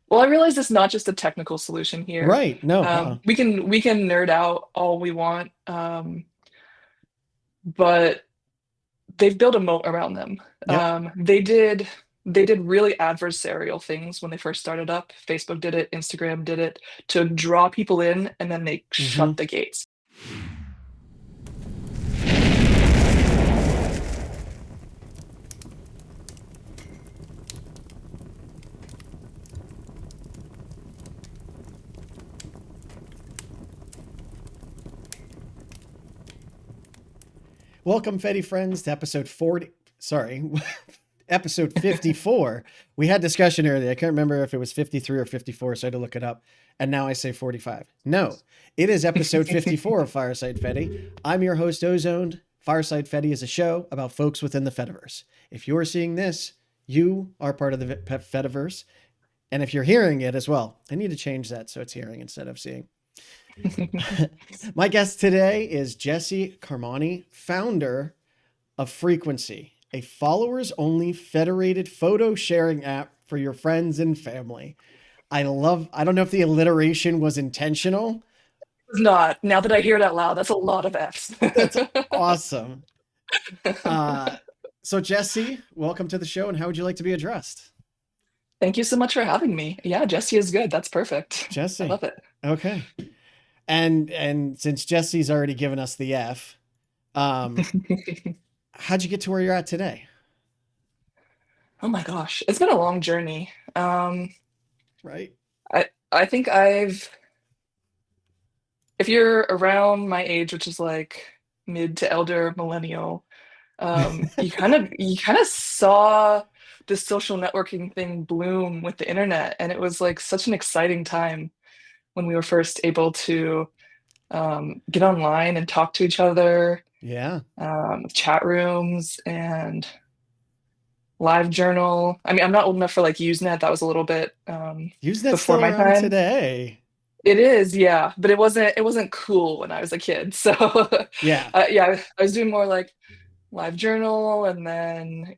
Well, I realize it's not just a technical solution here. Right. No. We can nerd out all we want, but they've built a moat around them. Yep. They did really adversarial things when they first started up. Facebook did it, Instagram did it to draw people in, and then they Hmm. shut the gates. Welcome, Fedi Friends, to episode 40. Sorry, episode 54. We had discussion earlier. I can't remember if it was 53 or 54, so I had to look it up. And now I say 45. No, it is episode 54 of Fireside Fedi. I'm your host, Ozoned. Fireside Fedi is a show about folks within the Fediverse. If you're seeing this, you are part of the Fediverse. And if you're hearing it as well, I need to change that so it's hearing instead of seeing. My guest today is Jesse Karmani, founder of Frequency, a followers only federated photo sharing app for your friends and family. I don't know if the alliteration was intentional. It's not. Now that I hear it out loud, that's a lot of F's. That's awesome. Uh, so, Jesse, welcome to the show. And how would you like to be addressed? Thank you so much for having me. Yeah, Jesse is good. That's perfect. I Jesse. love it. Okay. And since Jesse's already given us the F, um, how'd you get to where you're at today? Oh my gosh, it's been a long journey. Right? I think if you're around my age, which is like mid to elder millennial, you kind of saw this social networking thing bloom with the internet, and it was like such an exciting time when we were first able to get online and talk to each other, Yeah. chat rooms and live journal. I mean, I'm not old enough for like Usenet. That was a little bit Usenet before still my around time. today. It is, yeah, but it wasn't cool when I was a kid. So Yeah. yeah, I was doing more like live journal, and then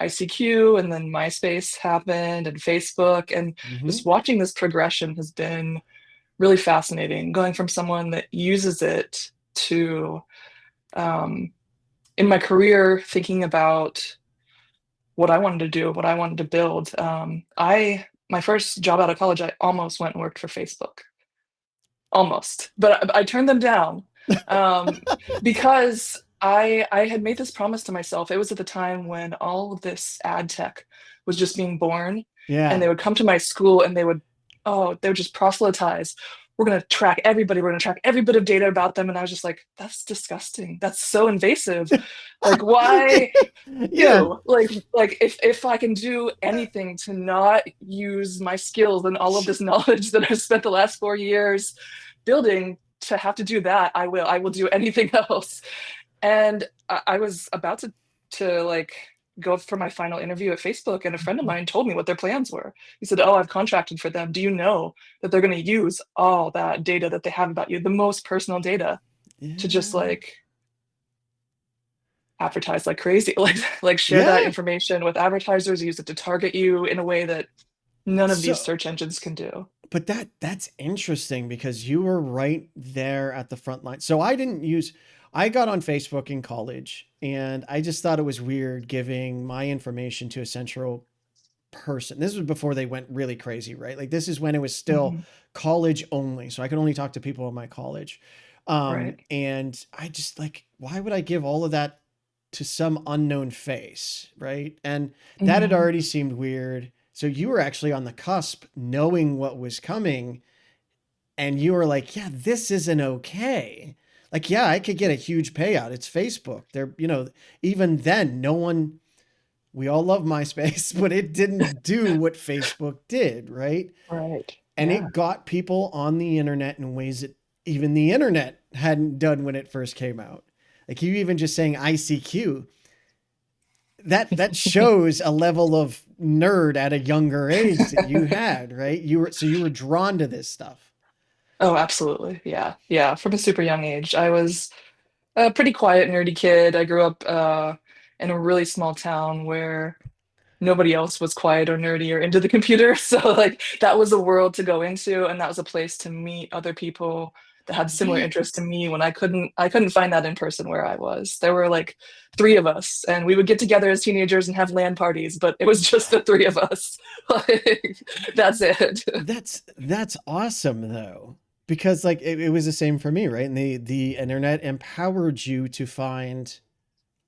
ICQ, and then MySpace happened, and Facebook, and Hmm. just watching this progression has been really fascinating. Going from someone that uses it to um, in my career thinking about what I wanted to do, what I wanted to build. I My first job out of college, I almost went and worked for Facebook, almost, but I turned them down um, because I had made this promise to myself. It was at the time when all of this ad tech was just being born, and Yeah. they would come to my school and they would just proselytize. We're going to track everybody. We're going to track every bit of data about them. And I was just like, that's disgusting. That's so invasive. Like, why Yeah. you? Like if I can do anything to not use my skills and all of this knowledge that I've spent the last 4 years building to have to do that, I will do anything else. And I was about to like go for my final interview at Facebook, and a friend of mine told me what their plans were. He said, "Oh, I've contracted for them. Do you know that they're going to use all that data that they have about you, the most personal data, to just Yeah. like advertise like crazy, like share that Yeah. information with advertisers, use it to target you in a way that none of these So, search engines can do." but that's interesting because you were right there at the front line. So I got on Facebook in college and I just thought it was weird giving my information to a central person. This was before they went really crazy, right? Like this is when it was still Mhm. college only. So I could only talk to people in my college. Right. And I just like, why would I give all of that to some unknown face, right? And that had Mhm. already seemed weird. So you were actually on the cusp, knowing what was coming, and you were like, "Yeah, this isn't okay." Like, yeah, I could get a huge payout. It's Facebook. Even then, no one. We all love MySpace, but it didn't do what Facebook did, right? Right. And Yeah. it got people on the internet in ways that even the internet hadn't done when it first came out. Like you even just saying ICQ, that shows a level of nerd at a younger age that you had, right? You were drawn to this stuff. Oh, absolutely. Yeah. Yeah. From a super young age, I was a pretty quiet, nerdy kid. I grew up in a really small town where nobody else was quiet or nerdy or into the computer. So like that was a world to go into, and that was a place to meet other people that had similar Right. interests to me when I couldn't find that in person where I was. There were like three of us, and we would get together as teenagers and have LAN parties, but it was just the three of us. Like that's it. That's awesome though. Because like it was the same for me, right? And the internet empowered you to find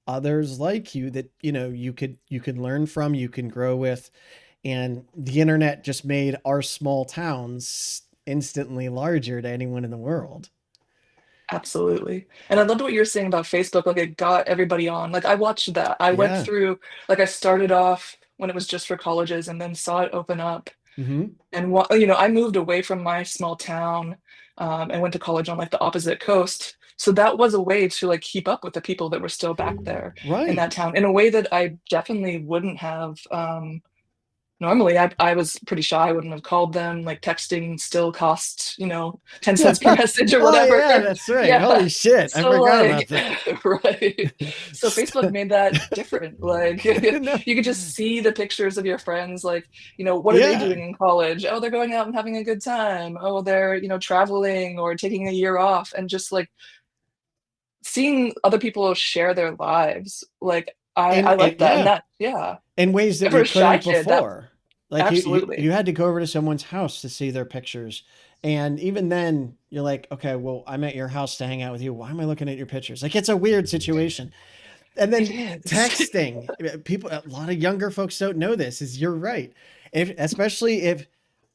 others like you that, you could learn from, you can grow with. And the internet just made our small towns instantly larger to anyone in the world. Absolutely. And I loved what you were saying about Facebook. Like it got everybody on. Like I watched that. I went Yeah. through, like I started off when it was just for colleges and then saw it open up. Hmm. And I moved away from my small town and went to college on like the opposite coast. So that was a way to like keep up with the people that were still back there in Right. that town in a way that I definitely wouldn't have. Normally, I was pretty shy. I wouldn't have called them. Like texting still costs, 10 cents per message or Oh whatever. yeah, that's right. Yeah. Holy shit. I So forgot about like, that. right. So Facebook made that different. Like No. you could just see the pictures of your friends. Like, what are they Yeah. doing in college? Oh, they're going out and having a good time. Oh, they're, traveling or taking a year off, and just like seeing other people share their lives. Like I And like that. And yeah, that, yeah. in ways that And for we a shy couldn't kid, that before. Like you absolutely. had to go over to someone's house to see their pictures. And even then you're like, okay, well, I'm at your house to hang out with you. Why am I looking at your pictures? Like it's a weird situation. And It then is. texting, people, a lot of younger folks don't know this, is you're right. Especially if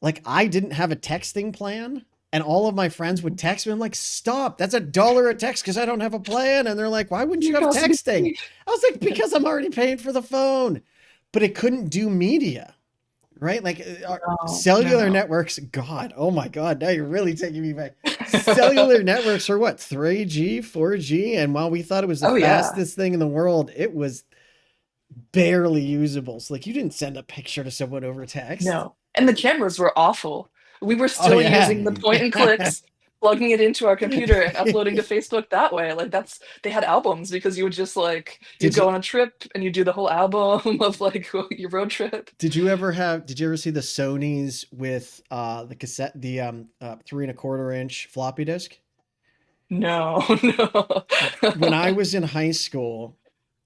like I didn't have a texting plan and all of my friends would text me, I'm like, stop, that's $1 a text because I don't have a plan. And they're like, why wouldn't you You have cost texting? me. I was like, because I'm already paying for the phone. But it couldn't do media, right? Like our No, no, cellular no. networks, God, oh my God, now you're really taking me back. Cellular networks are what, 3G, 4G? And while we thought it was the Oh yeah. fastest thing in the world, it was barely usable. So like you didn't send a picture to someone over text. No. And the cameras were awful. We were Oh still yeah. using the point and clicks, plugging it into our computer and uploading to Facebook that way. Like they had albums because you would just like you'd did go you on a trip and you do the whole album of like your road trip. did you ever see the Sony's with the cassette, the 3.25 inch floppy disk? No, no. When I was in high school,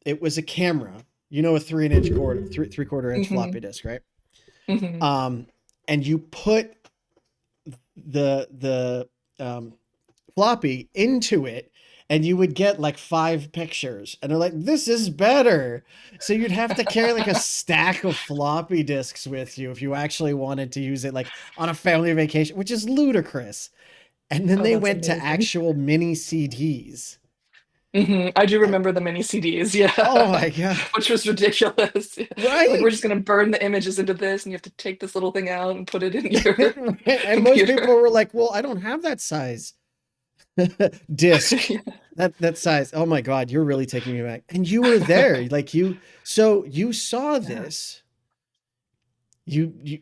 it was a camera, a 3 inch quarter, three-quarter inch floppy Hmm. disk, right? Hmm. Um, and you put the floppy into it, and you would get like 5 pictures, and they're like, this is better. So you'd have to carry like a stack of floppy disks with you if you actually wanted to use it like on a family vacation, which is ludicrous. And then Oh, they that's went to amazing. actual mini CDs. I do remember the mini CDs, Oh yeah, my God. which was ridiculous. Like we're Right. just gonna burn the images into this, and you have to take this little thing out and put it in your And most people computer. were like, well, I don't have that size disc. That size. Oh my God, you're really taking me back. And you were there. Like so you saw Yeah. this. You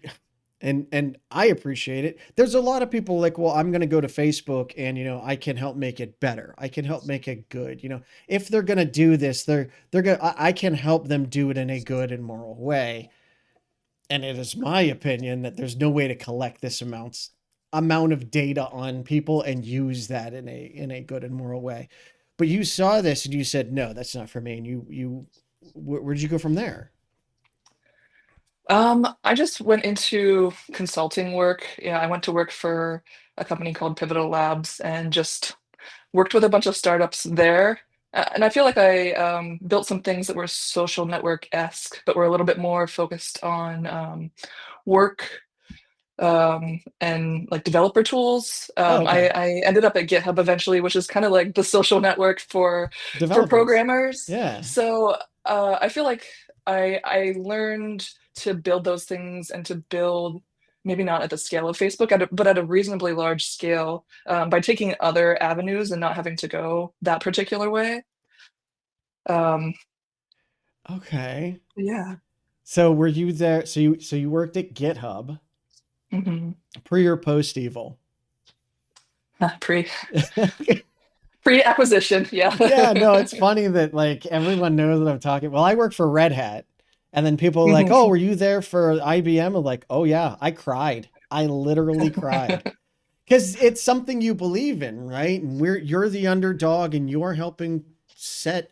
and I appreciate it. There's a lot of people like, well, I'm gonna go to Facebook and I can help make it better. I can help make it good. If they're gonna do this, they're gonna I can help them do it in a good and moral way. And it is my opinion that there's no way to collect this amount of data on people and use that in a good and moral way. But you saw this and you said, no, that's not for me. And where did you go from there? I just went into consulting work. Yeah, I went to work for a company called Pivotal Labs and just worked with a bunch of startups there. And I feel like I built some things that were social network-esque, but were a little bit more focused on work and like developer tools. Oh, okay. I ended up at GitHub eventually, which is kind of like the social network for Developers. programmers. Yeah. So I feel like I learned to build those things and to build maybe not at the scale of Facebook, but at a reasonably large scale by taking other avenues and not having to go that particular way. Um, Okay. yeah. So were you there? So you worked at GitHub Hmm. pre or post evil? Pre pre acquisition. Yeah. Yeah, no, it's funny that like everyone knows what I'm talking. Well, I work for Red Hat, And then people are like, oh, Mhm. were you there for IBM? I'm like, oh yeah, I cried. I literally cried. Because it's something you believe in, right? And you're the underdog and you're helping set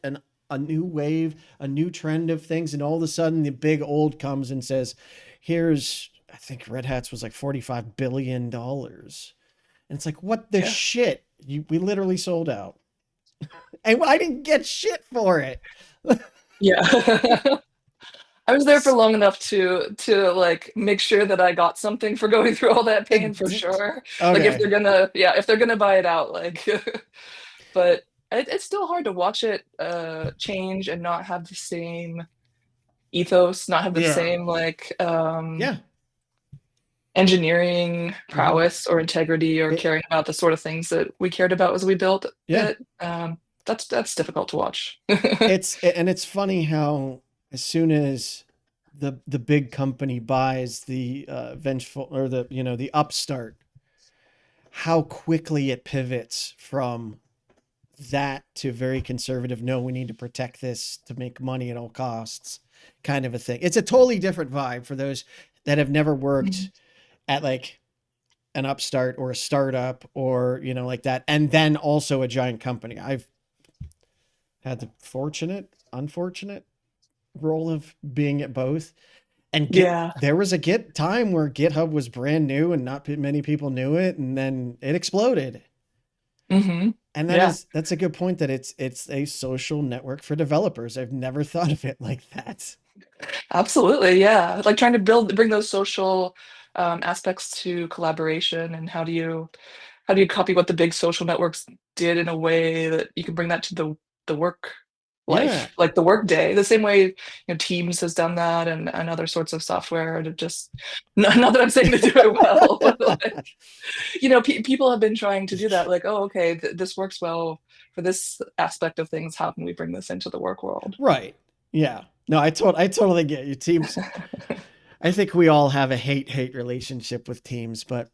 a new wave, a new trend of things. And all of a sudden the big old comes and says, here's, I think Red Hat's was like $45 billion. And it's like, what the Yeah. shit? We literally sold out. And I didn't get shit for it. Yeah. I was there for long enough to like make sure that I got something for going through all that pain for sure. Like if Okay. they're gonna, yeah, if they're gonna buy it out, like, but it's still hard to watch it change and not have the same ethos, not have the Yeah. same like Yeah. engineering Hmm. prowess or integrity or It, caring about the sort of things that we cared about as we built yeah. it. That's difficult to watch. And it's funny how as soon as the big company buys the vengeful or the the upstart, how quickly it pivots from that to very conservative. No, we need to protect this to make money at all costs, kind of a thing. It's a totally different vibe for those that have never worked at like an upstart or a startup or like that, and then also a giant company. I've had the unfortunate role of being at both. And Yeah. there was a Git time where GitHub was brand new and not many people knew it, and then it exploded. Hmm. And Yeah. that's a good point that it's a social network for developers. I've never thought of it like that. Absolutely, yeah. Like trying to bring those social aspects to collaboration, and how do you copy what the big social networks did in a way that you can bring that to the work Yeah. life, like the work day, the same way Teams has done that, and other sorts of software to just not that I'm saying to do it well, but like people have been trying to do that. Like, oh, okay, this works well for this aspect of things. How can we bring this into the work world? Right. Yeah. No, I totally get you. Teams. I think we all have a hate relationship with Teams, but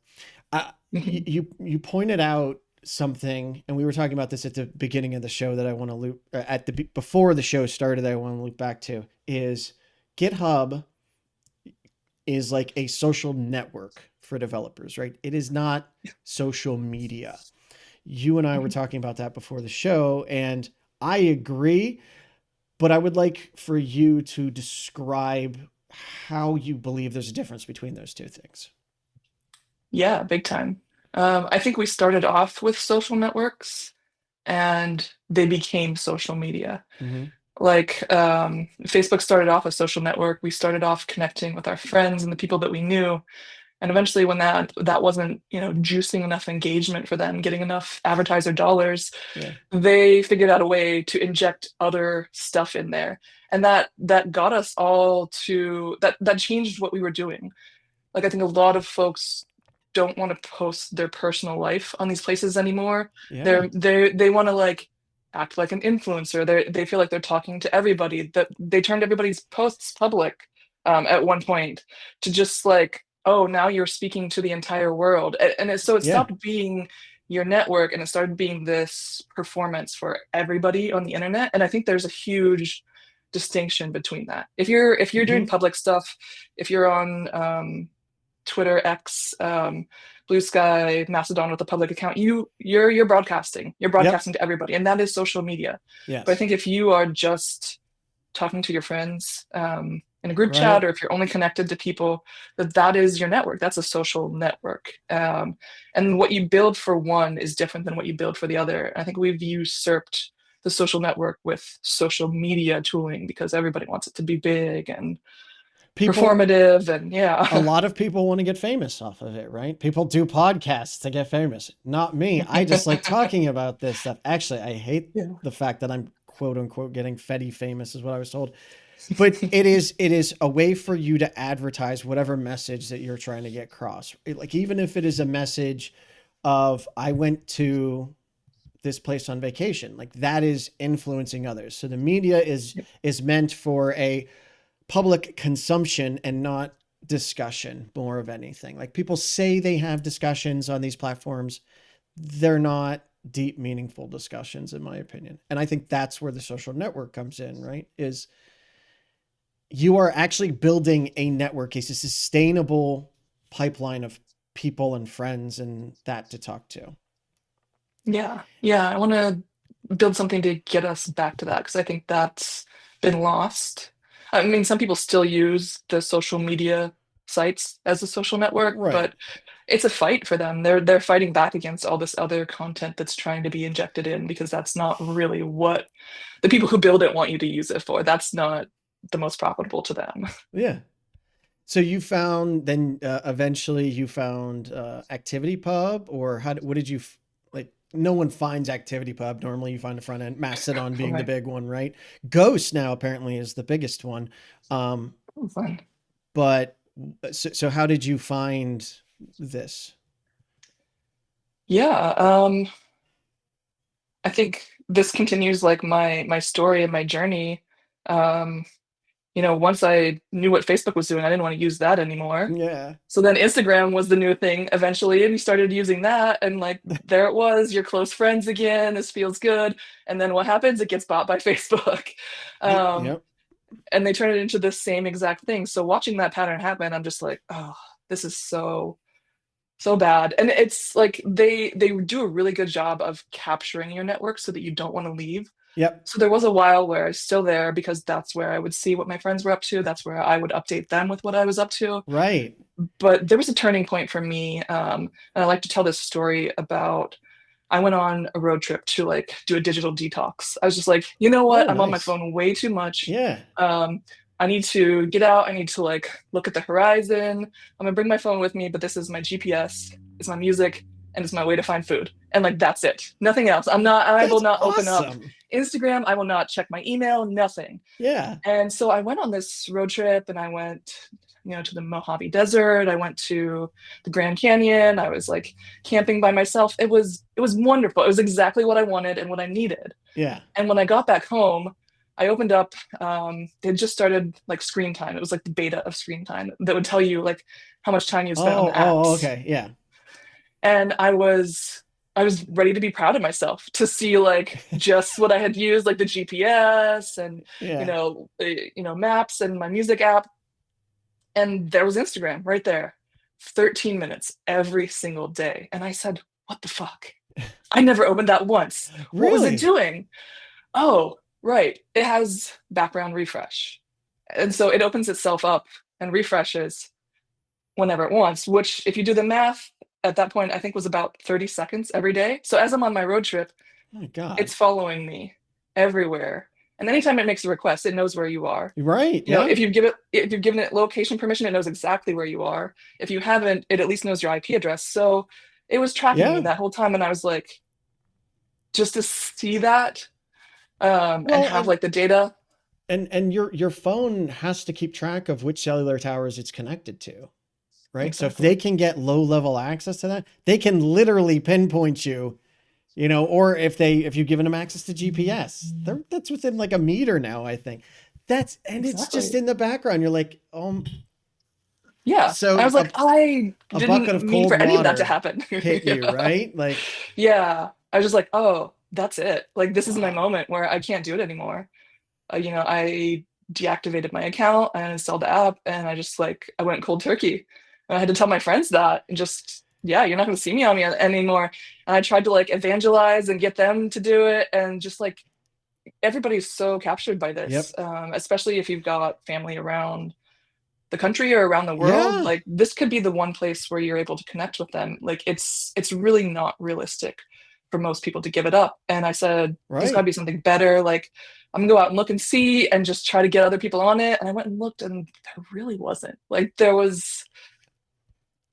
Mhm. you pointed out something, and we were talking about this at the beginning of the show that I want to loop at the before the show started. That I want to loop back to is GitHub is like a social network for developers, right? It is not social media. You and I were Mhm. talking about that before the show, and I agree, but I would like for you to describe how you believe there's a difference between those two things. Yeah, big time. I think we started off with social networks and they became social media. Mm-hmm. Like Facebook started off a social network. We started off connecting with our friends and the people that we knew. And eventually when that wasn't, juicing enough engagement for them, getting enough advertiser dollars, Yeah. they figured out a way to inject other stuff in there. And that got us all to that changed what we were doing. Like I think a lot of folks don't want to post their personal life on these places anymore. Yeah. They want to like act like an influencer. They feel like they're talking to everybody. That they turned everybody's posts public at one point to just like, oh, now you're speaking to the entire world. So it Yeah. stopped being your network and it started being this performance for everybody on the internet. And I think there's a huge distinction between that. If you're doing Mm-hmm. public stuff, if you're on Twitter, X, Blue Sky, Mastodon with a public account, you're broadcasting. You're Yep. broadcasting to everybody, and that is social media. But I Yes. think if you are just talking to your friends in a group chat, Right. or if you're only connected to people, that is your network. That's a social network. And what you build for one is different than what you build for the other. I think we've usurped the social network with social media tooling because everybody wants it to be big and People, performative and a yeah. lot of people want to get famous off of it, right? People do podcasts to get famous. Not me. I just like talking about this stuff. Actually, I hate Yeah. the fact that I'm quote unquote getting Fedi famous is what I was told. But it is a way for you to advertise whatever message that you're trying to get across. Like even if it is a message of I went to this place on vacation, like that is influencing others. So the media is meant for a public consumption and not discussion more of anything. Like people say they have discussions on these platforms, they're not deep meaningful discussions in my opinion. And I think that's where the social network comes in, right? Is you are actually building a network, a sustainable pipeline of people and friends and that to talk to. Yeah. Yeah. I want to build something to get us back to that because I think that's been lost. I mean, some people still use the social media sites as a social network, Right. but it's a fight for them. They're fighting back against all this other content that's trying to be injected in because that's not really what the people who build it want you to use it for. That's not the most profitable to them. Yeah. So you found then eventually you found Activity Pub, or what did you like? No one finds Activity Pub. Normally you find the front end, Mastodon being the Right. big one, right? Ghost now apparently is the biggest one. Um, Oh, fun. but so how did you find this? Yeah. I think this continues like my story and my journey. Um, once I knew what Facebook was doing, I didn't want to use that anymore. Yeah. So then Instagram was the new thing eventually, and we started using that, and like there it was, you're close friends again. This feels good. And then what happens? It gets bought by Facebook. Um, Yep. and they turn it into the same exact thing. So watching that pattern happen, I'm just like, oh, this is so bad. And it's like they do a really good job of capturing your network so that you don't want to leave. Yep. So there was a while where I was still there because that's where I would see what my friends were up to. That's where I would update them with what I was up to. Right. But there was a turning point for me. And I like to tell this story about I went on a road trip to like do a digital detox. I was just like, you know Oh, what? I'm on my nice. phone way too much. Yeah. Um, I need to get out. I need to like look at the horizon. I'm gonna bring my phone with me, but this is my GPS, it's my music, and it's my way to find food. And like that's it. Nothing else. I will That's not open up awesome. Instagram. I will not check my email, nothing. Yeah. And so I went on this road trip and I went, to the Mojave Desert. I went to the Grand Canyon. I was like camping by myself. It was wonderful. It was exactly what I wanted and what I needed. Yeah. And when I got back home, I opened up, they had just started like screen time. It was like the beta of screen time that would tell you like how much time you spent on Oh, the oh, apps. okay. Yeah. And I was ready to be proud of myself to see like just what I had used, like the GPS and Yeah. maps and my music app. And there was Instagram right there, 13 minutes every single day. And I said, what the fuck? I never opened that once. What was it Really? doing? Oh, right. It has background refresh. And so it opens itself up and refreshes whenever it wants, which, if you do the math, at that point, I think was about 30 seconds every day. So as I'm on my road trip, Oh my God. it's following me everywhere. And anytime it makes a request, it knows where you are. Right. Yeah. If you've given it location permission, it knows exactly where you are. If you haven't, it at least knows your IP address. So it was tracking me Yeah. that whole time, and I was like, just to see that and Well, have like the data. and your phone has to keep track of which cellular towers it's connected to, right? So if they Exactly. can get low level access to that, they can literally pinpoint you, or if you've given them access to GPS, that's within like a meter now, I think. And it's just Exactly. in the background. You're like, Yeah. I so was like, I a bucket didn't of mean cold for any of that to water happen. hit you, Yeah. right? Like, Yeah. I was just like, oh, that's it. Like, this is my wow. moment where I can't do it anymore. I deactivated my account and installed the app, and I went cold turkey. And I had to tell my friends that, and just, yeah, you're not going to see me on me anymore. And I tried to like evangelize and get them to do it, and just like everybody's so captured by this, Yep. especially if you've got family around the country or around the world. Yeah. Like this could be the one place where you're able to connect with them. Like it's really not realistic for most people to give it up. And I said, there's got to Right. be something better. Like I'm gonna go out and look and see and just try to get other people on it. And I went and looked, and there really wasn't. Like there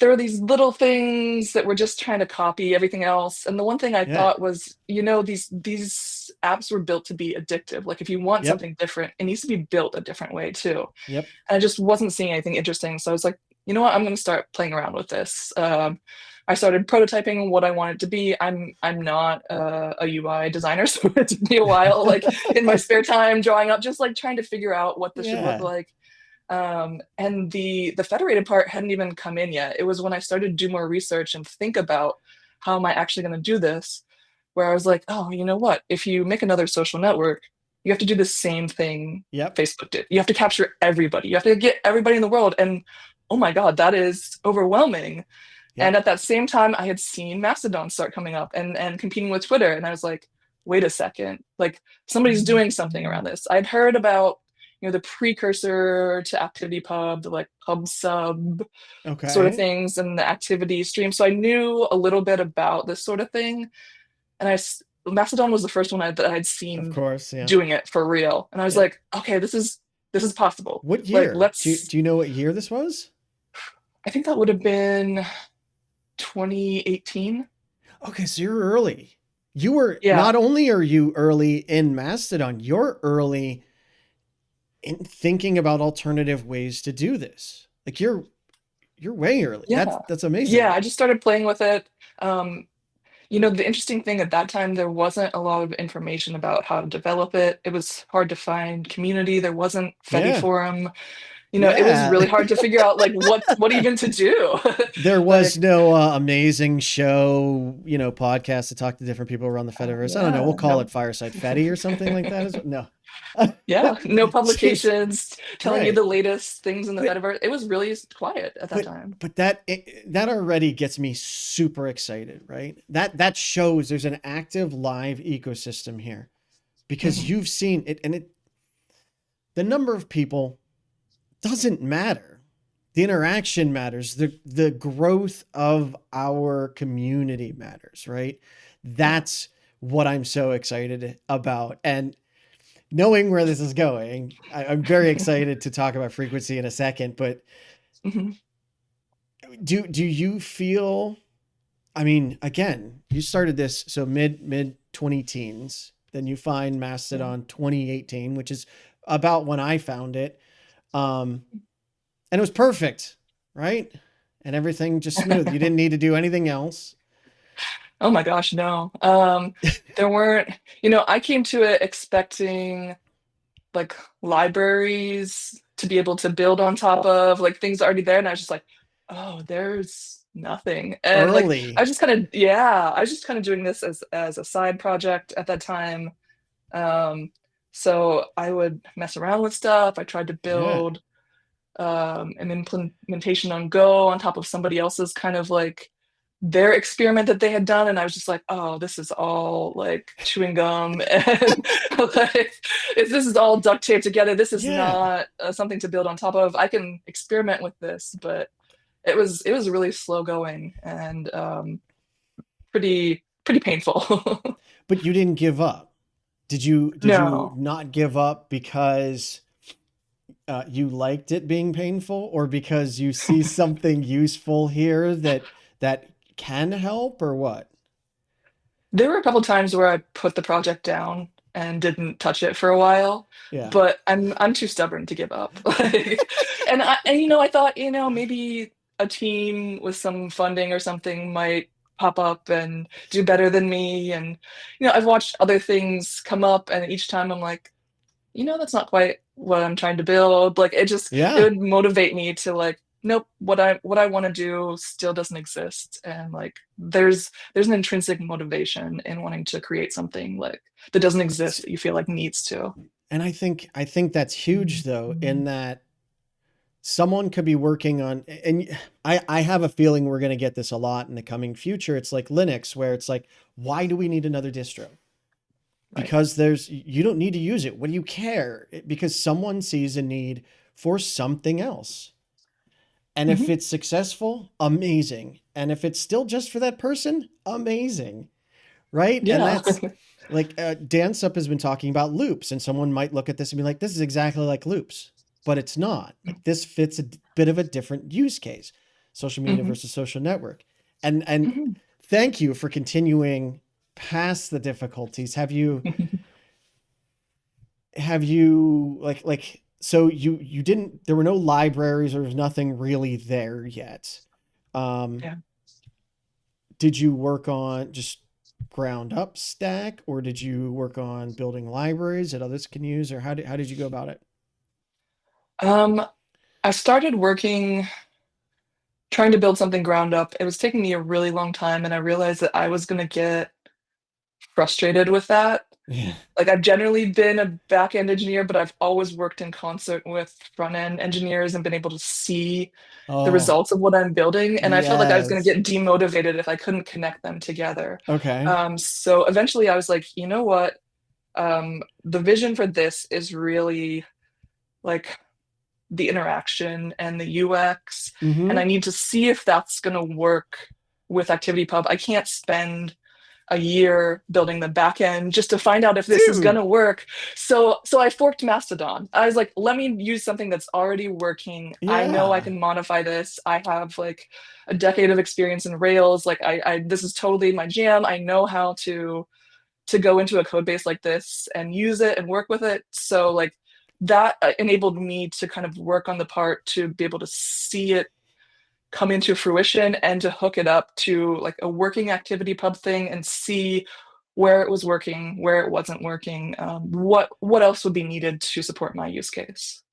were these little things that were just trying to copy everything else. And the one thing I Yeah. thought was, these apps were built to be addictive. Like if you want Yep. something different, it needs to be built a different way too. Yep. And I just wasn't seeing anything interesting. So I was like, you know what, I'm going to start playing around with this. I started prototyping what I want it to be. I'm not a UI designer, so it took me a while, like in my spare time, drawing up, just like trying to figure out what this should look Yeah. like. And the federated part hadn't even come in yet. It was when I started to do more research and think about how am I actually going to do this, where I was like, oh, you know what? If you make another social network, you have to do the same thing Yep. Facebook did. You have to capture everybody. You have to get everybody in the world. And oh my God, that is overwhelming. And Yep. at that same time, I had seen Mastodon start coming up and competing with Twitter. And I was like, wait a second, like somebody's doing something around this. I'd heard about, the precursor to ActivityPub, the like pub sub sort of Okay. things and the activity stream. So I knew a little bit about this sort of thing. And Mastodon was the first one that I'd Of seen course. Yeah. doing it for real. And I was Yeah. like, okay, this is possible. What Like, year? Do you know what year this was? I think that would have been 2018. Okay, so you're early. You were Yeah. not only are you early in Mastodon, you're early in thinking about alternative ways to do this. Like you're way early. Yeah. That's Yeah. amazing. I just started playing with it. Um, the interesting thing at that time, there wasn't a lot of information about how to develop it. It was hard to find community. There wasn't Fedi Yeah. forum. It was Yeah. really hard to figure out like what even to do. There was Like, no amazing show, podcast to talk to different people around the Fediverse. I don't know. We'll yeah, call no, it Fireside Fedi or something like that. No. yeah, no Jeez. publications telling you Right. the latest things in the But Fediverse. It was really quiet at that but time. but that already gets me super excited, right? That shows there's an active live ecosystem here because Mhm. you've seen it, and the number of people doesn't matter. The interaction matters. The growth of our community matters, right? Yeah. That's what I'm so excited about. And knowing where this is going, I'm very excited to talk about frequency in a second. But Mhm. do you feel? I mean, again, you started this so mid 20 teens, then you find Yeah. Mastodon 2018, which is about when I found it. And it was perfect, right? And everything just smooth. You didn't need to do anything else. Oh my gosh, no. There weren't, I came to it expecting like libraries to be able to build on top of, like things already there, and I was just like, oh, there's nothing. And like Early. I was just kind of doing this as a side project at that time. Um, so I would mess around with stuff. I tried to Yeah. build an implementation on Go on top of somebody else's kind of like their experiment that they had done, and I was just like, oh, this is all like chewing gum and like this is all duct taped together. This is Yeah. not something to build on top of. I can experiment with this, but it was really slow going and pretty painful. But you didn't give up. Did you No. not give up because you liked it being painful, or because you see something useful here that can help, or what? There were a couple times where I put the project down and didn't touch it for a while, Yeah. but I'm too stubborn to give up. Like, I thought, maybe a team with some funding or something might pop up and do better than me. And I've watched other things come up, and each time I'm like, that's not quite what I'm trying to build. Like it Yeah. would motivate me to like, nope, what I want to do still doesn't exist. And like there's an intrinsic motivation in wanting to create something like that doesn't exist that you feel like needs to. And I think that's huge though, in that someone could be working on, and I have a feeling we're going to get this a lot in the coming future. It's like Linux, where it's like, why do we need another distro? Right. Because you don't need to use it. What do you care? Because someone sees a need for something else. And if Hmm. it's successful, amazing. And if it's still just for that person, amazing. Right. And Yeah. that's like Dan Sup has been talking about loops, and someone might look at this and be like, this is exactly like loops, but it's not. Like this fits a bit of a different use case, social media Hmm. versus social network. And Hmm. thank you for continuing past the difficulties. Have you so you didn't, there were no libraries, there was nothing really there yet. Um, Yeah. did you work on just ground up stack, or did you work on building libraries that others can use, or how did you go about it? Um, I started working trying to build something ground up. It was taking me a really long time, and I realized that I was going to get frustrated with that. Yeah. Like I've generally been a back end engineer, but I've always worked in concert with front end engineers and been able to see the Oh, results of what I'm building. And I felt like I was going to yes. get demotivated if I couldn't connect them together. Okay. So eventually I was like, you know what? The vision for this is really like the interaction and the UX, and I Mm-hmm. need to see if that's going to work with ActivityPub. I can't spend a year building the back end just to find out if this is going Dude. to work. So I forked Mastodon. I was like, let me use something that's already working. I know I Yeah. can modify this. I have like a decade of experience in Rails. Like I this is totally my jam. I know how to go into a code base like this and use it and work with it. So like that enabled me to kind of work on the part to be able to see it come into fruition and to hook it up to like a working activity pub thing and see where it was working, where it wasn't working, what else would be needed to support my use case.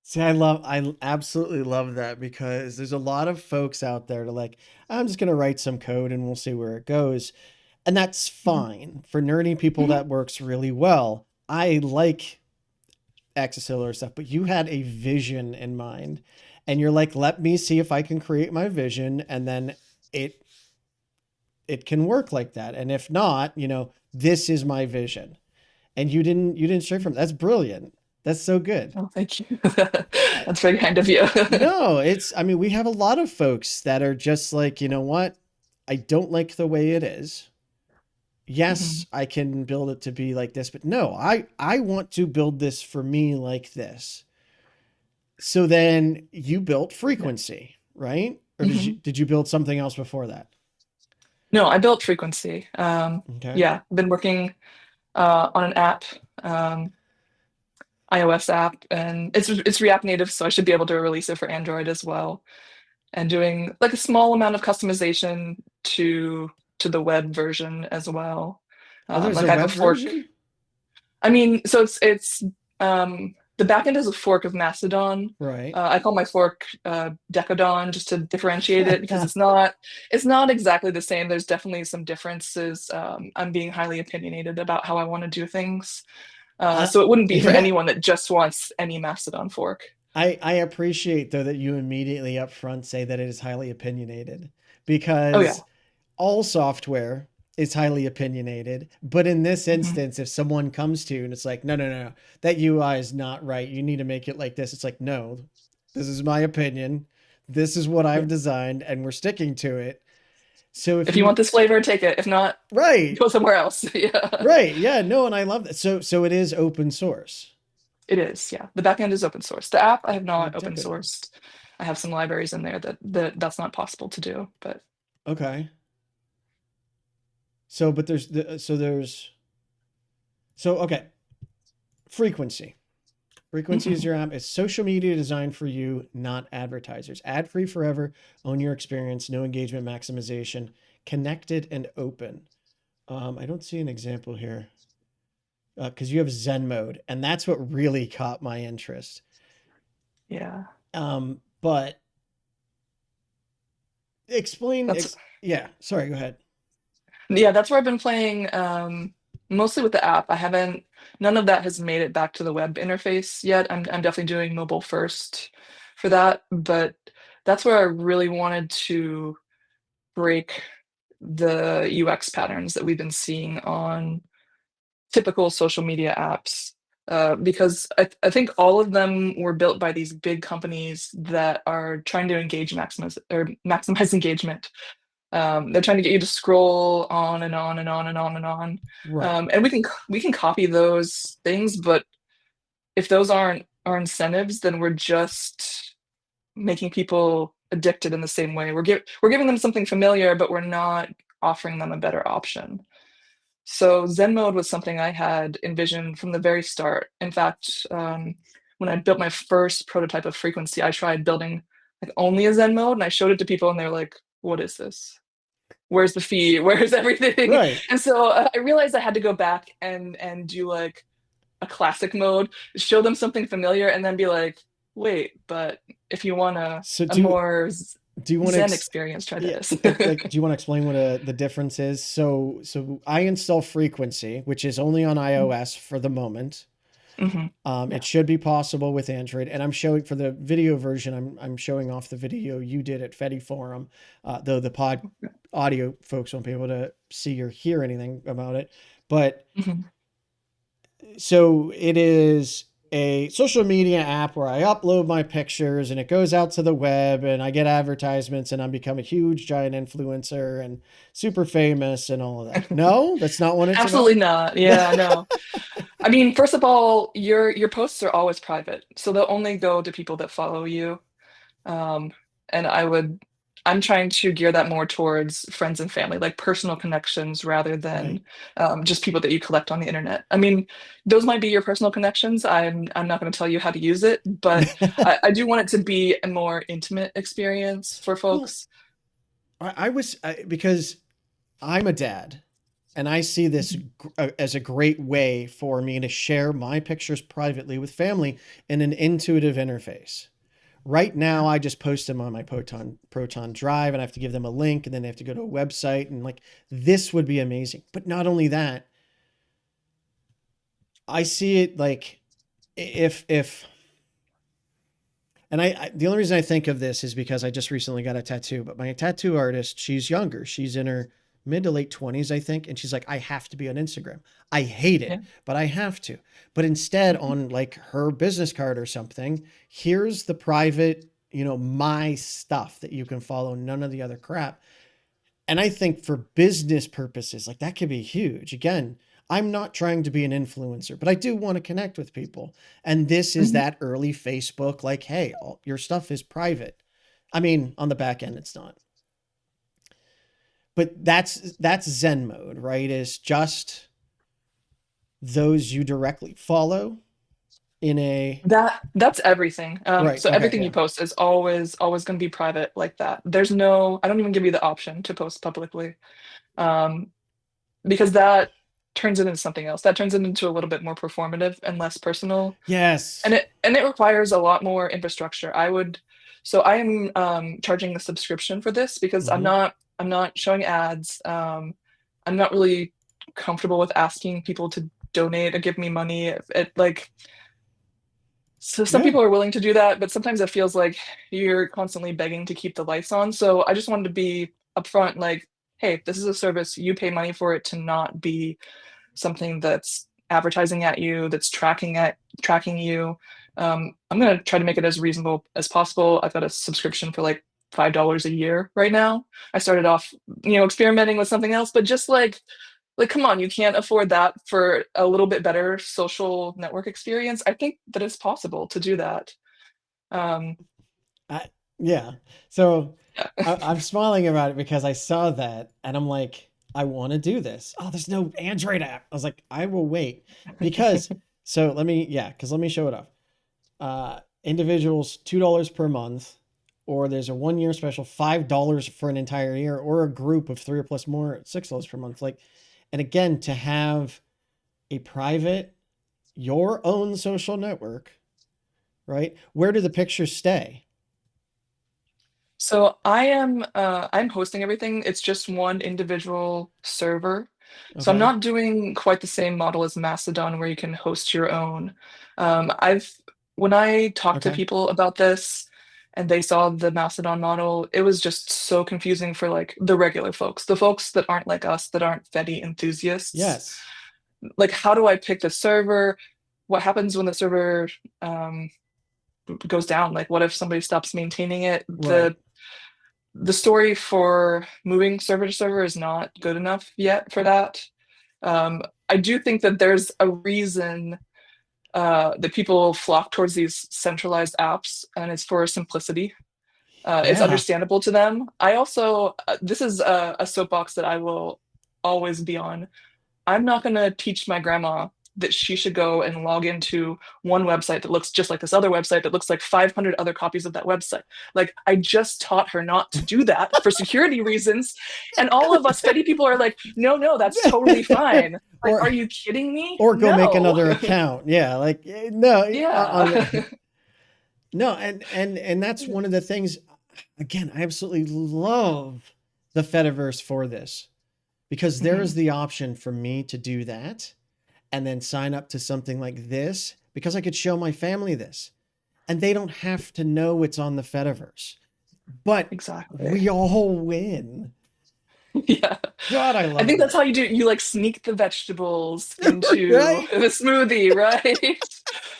See, I absolutely love that because there's a lot of folks out there that are like, I'm just gonna write some code and we'll see where it goes. And that's Mhm. fine. For nerdy people, Mhm. that works really well. I like extracellular stuff, but you had a vision in mind. And you're like, let me see if I can create my vision, and then it it can work like that. And if not, this is my vision. And you didn't stray from it. That's brilliant. That's so good. Oh, thank you. I, That's very kind of you. no, I mean, we have a lot of folks that are just like, you know what? I don't like the way it is. Yes, Mhm. I can build it to be like this, but no, I want to build this for me like this. So then you built Yeah. frequency, right? Or did you Mhm. did you build something else before that? No, I built frequency. Okay. Yeah, I've been working on an app, um, iOS app, and it's React Native, so I should be able to release it for Android as well. And doing like a small amount of customization to the web version as well. Oh, there's Like a I have a web fork. version? I mean, so it's the backend is a fork of Mastodon. Right. I call my fork Decodon just to differentiate it because it's not exactly the same. There's definitely some differences. I'm being highly opinionated about how I want to do things. I, So it wouldn't be for yeah. anyone that just wants any Mastodon fork. I appreciate though that you immediately up front say that it is highly opinionated Oh yeah. because all software is highly opinionated. But in this Mhm. instance, if someone comes to you and it's like, no, no, no, no, that UI is not right. You need to make it like this. It's like, no, this is my opinion. This is what I've Yeah. designed and we're sticking to it. So if If you want you, this flavor, take it. If not, right, go somewhere else. Yeah. right. Yeah, no, and I love that. So it is open source. It is, yeah. The backend is open source. The app I have Oh, not open Decadon. sourced. I have some libraries in there that's not possible to do, but Okay. So, but okay. Frequency. Frequency is mhm. your app. It's social media designed for you, not advertisers. Ad free forever. Own your experience. No engagement maximization. Connected and open. I don't see an example here because you have Zen mode, and that's what really caught my interest. Yeah. But explain. That's Yeah. Sorry. Go ahead. yeah, that's where I've been playing mostly with the app. I haven't None of that has made it back to the web interface yet. I'm definitely doing mobile first for that, but that's where I really wanted to break the UX patterns that we've been seeing on typical social media apps, because I think all of them were built by these big companies that are trying to maximize engagement. They're trying to get you to scroll on and on and on and on and on, Right. and we can copy those things, but if those aren't our incentives, then we're just making people addicted in the same way. We're giving them something familiar, but we're not offering them a better option. So Zen mode was something I had envisioned from the very start. In fact, when I built my first prototype of frequency, I tried building like only a Zen mode, and I showed it to people, and they're like, "What is this? Where's the feed? Where's everything?" Right. And so I realized I had to go back and do like a classic mode, show them something familiar, and then be like, "Wait, but if you want So a do more Do you want to Zen experience. Try yeah, this. like do you want to explain what the difference is? So I install Frequency, which is only on iOS for the moment. Hmm. It Yeah. should be possible with Android, and I'm showing for the video version. I'm showing off the video you did at Fedi Forum, though the pod audio folks won't be able to see or hear anything about it. But Hmm. so it is a social media app where I upload my pictures and it goes out to the web and I get advertisements and I become a huge giant influencer and super famous and all of that. No, that's not what it's about. Absolutely not. Yeah, no. I mean, first of all, your posts are always private, so they'll only go to people that follow you. Um, and I'm trying to gear that more towards friends and family, like personal connections rather Right. than just people that you collect on the internet. I mean, those might be your personal connections. I'm not going to tell you how to use it, but I do want it to be a more intimate experience for Well, folks. because I'm a dad and I see this Mhm. as a great way for me to share my pictures privately with family in an intuitive interface. Right now, Yeah. I just post them on my Proton Drive, and I have to give them a link, and then they have to go to a website, and like this would be amazing. But not only that, I see it like if and the only reason I think of this is because I just recently got a tattoo, but my tattoo artist, she's younger. She's in her mid to late 20s, I think, and she's like, I have to be on Instagram. I hate Yeah. it, but I have to. But instead, Mhm. on like her business card or something, here's the private, my stuff that you can follow, none of the other crap. And I think for business purposes, like that could be huge. Again, I'm not trying to be an influencer, but I do want to connect with people. And this is Mhm. that early Facebook, like, hey, all your stuff is private. I mean, on the back end, it's not. But that's Zen mode, right? Is just those you directly follow in a That's everything. right. So Okay, everything you yeah. post is always going to be private like that. There's no, I don't even give you the option to post publicly. Um, because that turns it into something else. That turns it into a little bit more performative and less personal. And Yes. it requires a lot more infrastructure. So I am charging a subscription for this because Mm-hmm. I'm not showing ads. I'm not really comfortable with asking people to donate or give me money. Like, so some Yeah. people are willing to do that, but sometimes it feels like you're constantly begging to keep the lights on. So I just wanted to be upfront, like, hey, this is a service, you pay money for it to not be something that's advertising at you, that's tracking you. I'm gonna try to make it as reasonable as possible. I've got a subscription for like $5 a year right now. I started off, experimenting with something else, but just like come on, you can't afford that for a little bit better social network experience. I think that it's possible to do that. Um, I, yeah. So yeah. I'm smiling about it because I saw that and I'm like, I want to do this. Oh, there's no Android app. I was like, I will wait because so let me show it off. Individuals $2 per month, or there's a 1 year special $5 for an entire year, or a group of three or plus more $6 per month. Like, and again, to have a private, your own social network, right? Where do the pictures stay? So I'm hosting everything. It's just one individual server. So I'm Okay. not doing quite the same model as Mastodon where you can host your own. I've When I talked to Okay. people about this and they saw the Mastodon model, it was just so confusing for like the regular folks, the folks that aren't like us, that aren't Fedi enthusiasts. Yes. Like, how do I pick the server? What happens when the server um, goes down? Like, what if somebody stops maintaining it? Right. The story for moving server to server is not good enough yet for that. I do think that there's a reason that people flock towards these centralized apps, and it's for simplicity. It's Yeah. understandable to them. I also, this is a soapbox that I will always be on. I'm not going to teach my grandma that she should go and log into one website that looks just like this other website that looks like 500 other copies of that website. Like, I just taught her not to do that for security reasons. And all of us Fedi people are like, no, no, that's totally fine. Like, or are you kidding me? or go make No. another account. Yeah, like no, Yeah. no, and that's one of the things. again, I absolutely love the Fediverse for this because there is Mhm. the option for me to do that and then sign up to something like this because I could show my family this and they don't have to know it's on the Fediverse. But Exactly. we all win. Yeah. God, I I love think that's that. how you do it. You like sneak the vegetables into Right? the smoothie, right?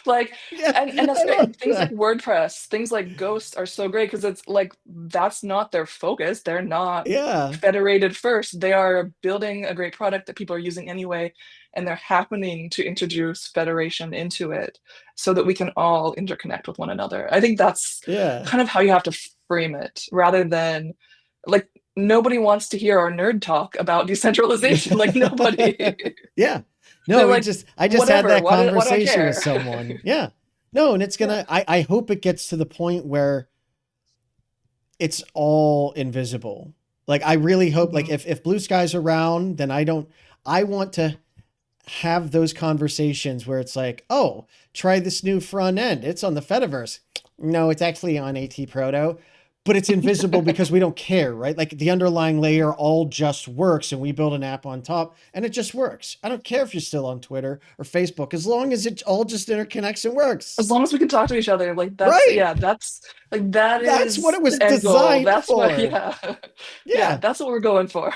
Like, Yeah, and that's I love great. Things like that. WordPress, things like Ghost are so great because it's like that's not their focus. They're not Yeah. federated first. They are building a great product that people are using anyway, and they're happening to introduce federation into it so that we can all interconnect with one another. I think that's Yeah. kind of how you have to frame it rather than like nobody wants to hear our nerd talk about decentralization. Like nobody. Yeah. They're No, like, I just had whatever. that Why do I conversation with care? someone. Yeah. No, and it's Yeah. gonna, I hope it gets to the point where it's all invisible. Like I really hope like Mhm. if Blue Sky's around, then I want to have those conversations where it's like, oh, try this new front end. It's on the Fediverse. No, it's actually on AT Proto, but it's invisible because we don't care, right? Like the underlying layer all just works and we build an app on top and it just works. I don't care if you're still on Twitter or Facebook as long as it all just interconnects and As works. long as we can talk to each other, like that's Right? yeah, that's like that That's what is it was the end goal. designed That's what for. yeah. Yeah, Yeah. that's what we're going for.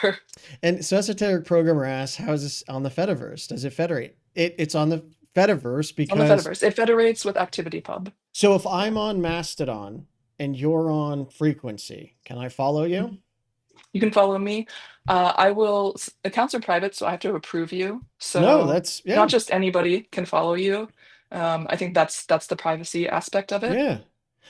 And so Esoteric Programmer asks, how is this on the Fediverse? Does it federate? It's on the Fediverse On the because Fediverse. It federates with ActivityPub. so if I'm on Mastodon and you're on Frequency, can I follow you? Mhm. You can follow me. I will, accounts are private, so I have to approve you. No, So that's yeah, not just anybody can follow you. I think that's the privacy aspect of it. yeah.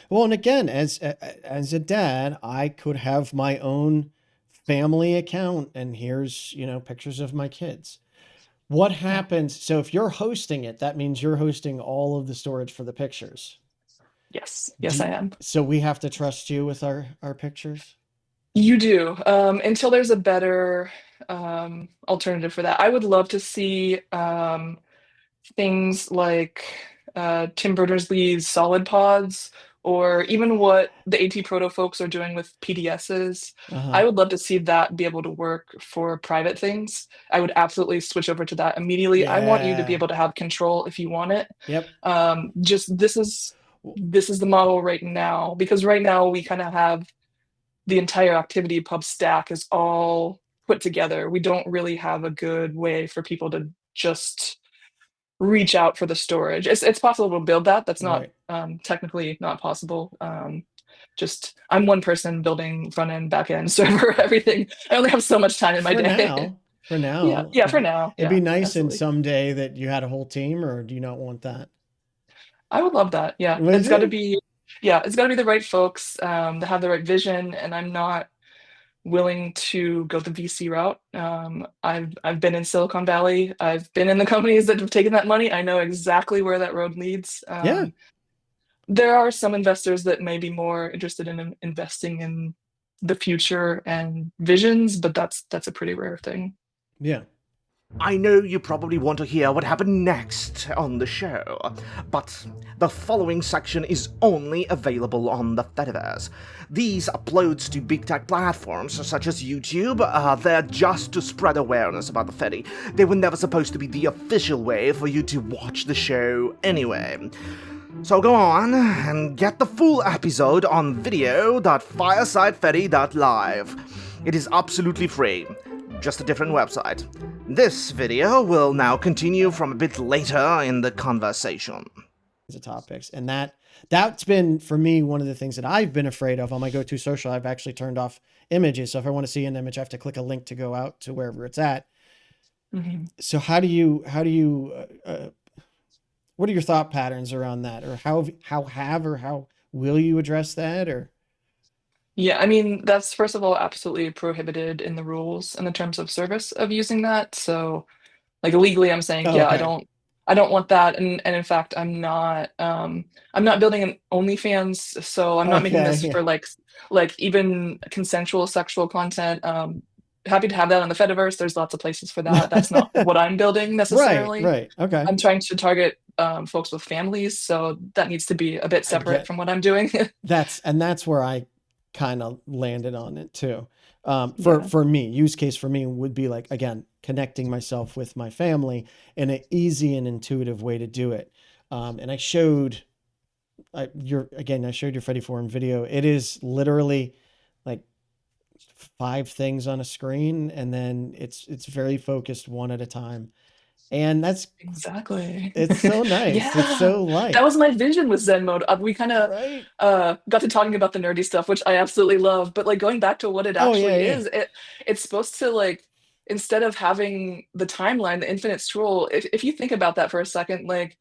Well, and again, as a dad, I could have my own family account, and here's pictures of my kids. What Yeah. happens? So if you're hosting it, that means you're hosting all of the storage for the pictures. Yes. Do Yes, I you, am. so we have to trust you with our pictures. You do. Until there's a better alternative for that. I would love to see things like Tim Berners-Lee's solid pods, or even what the AT Proto folks are doing with PDSs. Uh huh. I would love to see that be able to work for private things. I would absolutely switch over to that immediately. I want you to be Yeah. able to have control if you want it. Yep. Just this is the model right now, because right now we kind of have the entire activity pub stack is all put together. We don't really have a good way for people to just reach out for the storage. It's possible to build that. That's not Right. technically not possible. Just I'm one person building front end, back end, server, everything. I only have so much time in my For day. now. For Yeah, now. yeah. For now, It'd be yeah, nice in absolutely. someday that you had a whole team, or do you not want that? I would love that. Yeah, Would it's got to you? be. Yeah, it's got to be the right folks that have the right vision, and I'm not willing to go the VC route. I've been in Silicon Valley. I've been in the companies that have taken that money. I know exactly where that road leads. Yeah. There are some investors that may be more interested in investing in the future and visions, but that's a pretty rare thing. Yeah. I know you probably want to hear what happened next on the show, but the following section is only available on the Fediverse. These uploads to big tech platforms such as YouTube are there just to spread awareness about the Fedi. They were never supposed to be the official way for you to watch the show anyway. So go on and get the full episode on video.firesidefedi.live. It is absolutely free, just a different website. This video will now continue from a bit later in the conversation. Of topics. And that's been for me one of the things that I've been afraid of on my go-to social. I've actually turned off images. So if I want to see an image, I have to click a link to go out to wherever it's at. Mhm. So what are your thought patterns around that, or how will you address that? Or Yeah, I mean, that's first of all absolutely prohibited in the rules and the terms of service of using that. So like legally I'm saying, oh, yeah, okay. I don't want that. And in fact, I'm not building an OnlyFans, so I'm not making this Okay. for like even consensual sexual content. Happy to have that on the Fediverse. There's lots of places for that. That's not Yeah. what I'm building Right, necessarily. right. Okay. I'm trying to target folks with families, so that needs to be a bit I separate get from what I'm doing. that's where I kind of landed on it too. Yeah. For me, use case for me would be like, again, connecting myself with my family in an easy and intuitive way to do it. And I showed I showed your Fedi Forum video. It is literally like 5 things on a screen, and then it's very focused one at a time. And Exactly. it's so nice. It's Yeah. so light. That was my vision with Zen mode. We kind of Right? got to talking about the nerdy stuff, which I absolutely love. But like going back to what it Oh yeah, actually yeah. is, it's supposed to like instead of having the timeline, the infinite scroll, if you think about that for a second, like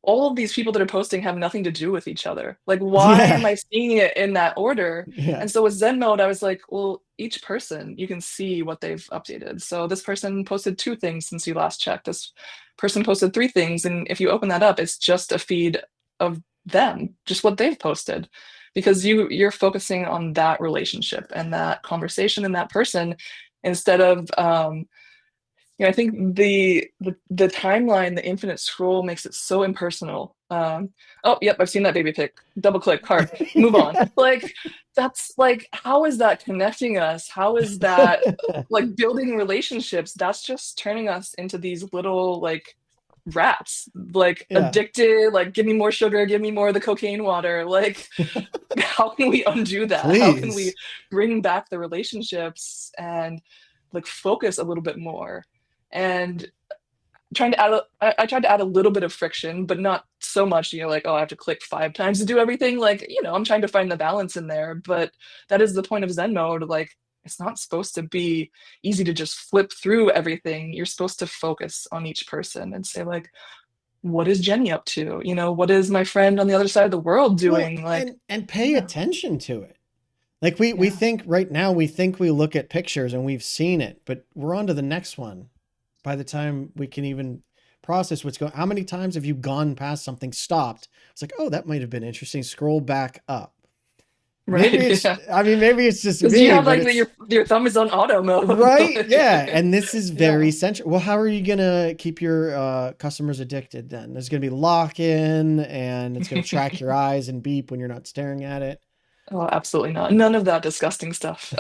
all of these people that are posting have nothing to do with each other. Like, why Yeah. am I seeing it in that order? Yeah. And so with Zen mode, I was like, well, each person, you can see what they've updated. So this person posted 2 things since you last checked. This person posted 3 things. And if you open that up, it's just a feed of them, just what they've posted. Because you're focusing on that relationship and that conversation and that person instead of I think the timeline, the infinite scroll makes it so impersonal. Oh, yep, I've seen that baby pic. Double click, heart, move on. Like that's like, how is that connecting us? How is that like building relationships? That's just turning us into these little like rats, like Yeah. addicted. Like, give me more sugar, give me more of the cocaine water. Like, how can we undo that? How can we Please. bring back the relationships and like focus a little bit more? And trying to I tried to add a little bit of friction, but not so much, like, oh, I have to click 5 times to do everything. Like, I'm trying to find the balance in there, but that is the point of Zen mode. Like, it's not supposed to be easy to just flip through everything. You're supposed to focus on each person and say, like, what is Jenny up to? What is my friend on the other side of the world Well, doing? Like, and pay yeah, attention to it. Like we yeah, think right now, we think we look at pictures and we've seen it, but we're on to the next one by the time we can even process what's going. How many times have you gone past something, stopped? It's like, oh, that might have been interesting. Scroll back up. Maybe right, yeah. maybe it's just Because you me, have but like it's your thumb is on auto mode. right. Like, Yeah. And this is very yeah. central. Well, how are you going to keep your customers addicted then? There's going to be lock in, and it's going to track your eyes and beep when you're not staring at it. Oh, absolutely not. None of that disgusting stuff.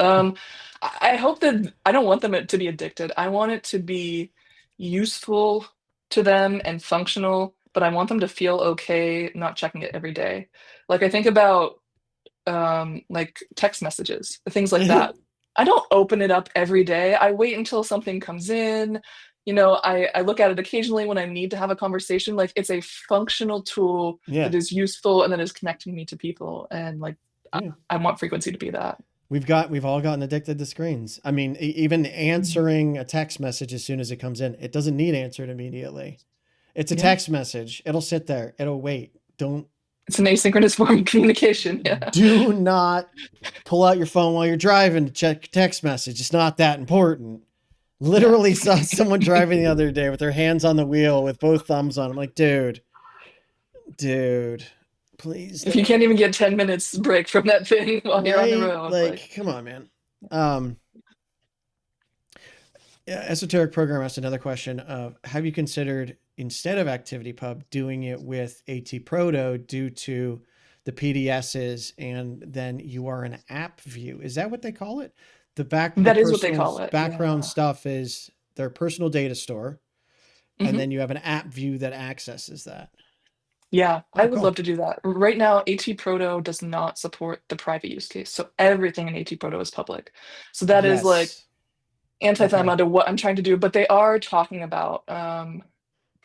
I hope that I don't want them to be addicted. I want it to be useful to them and functional, but I want them to feel okay not checking it every day. Like I think about like text messages, things like that. I don't open it up every day. I wait until something comes in. I look at it occasionally when I need to have a conversation. Like it's a functional tool Yeah. that is useful and that is connecting me to people. And like Yeah. I want frequency to be that. We've all gotten addicted to screens. I mean, even Mhm. answering a text message as soon as it comes in, it doesn't need answered immediately. It's a Yeah. text message. It'll sit there. It'll wait. It's an asynchronous form of communication. Yeah. Do not pull out your phone while you're driving to check text message. It's not that important. Yeah. Literally saw someone driving the other day with their hands on the wheel with both thumbs on. I'm like, dude, please If you don't. can't even get 10 minutes break from that thing while you're on the Right? road, like, Like, come on, man. Yeah, Esoteric Program asked another question of, have you considered, instead of ActivityPub, doing it with AT Proto due to the PDSs, and then you are an app view? Is that what they call it? The that is what they personal call it. background Yeah. stuff is their personal data store, and Hmm. then you have an app view that accesses that. Yeah, I Oh, would cool. love to do that. Right now, AT Proto does not support the private use case. So everything in AT Proto is public. So that is like Yes. Okay. anti-thema to what I'm trying to do, but they are talking about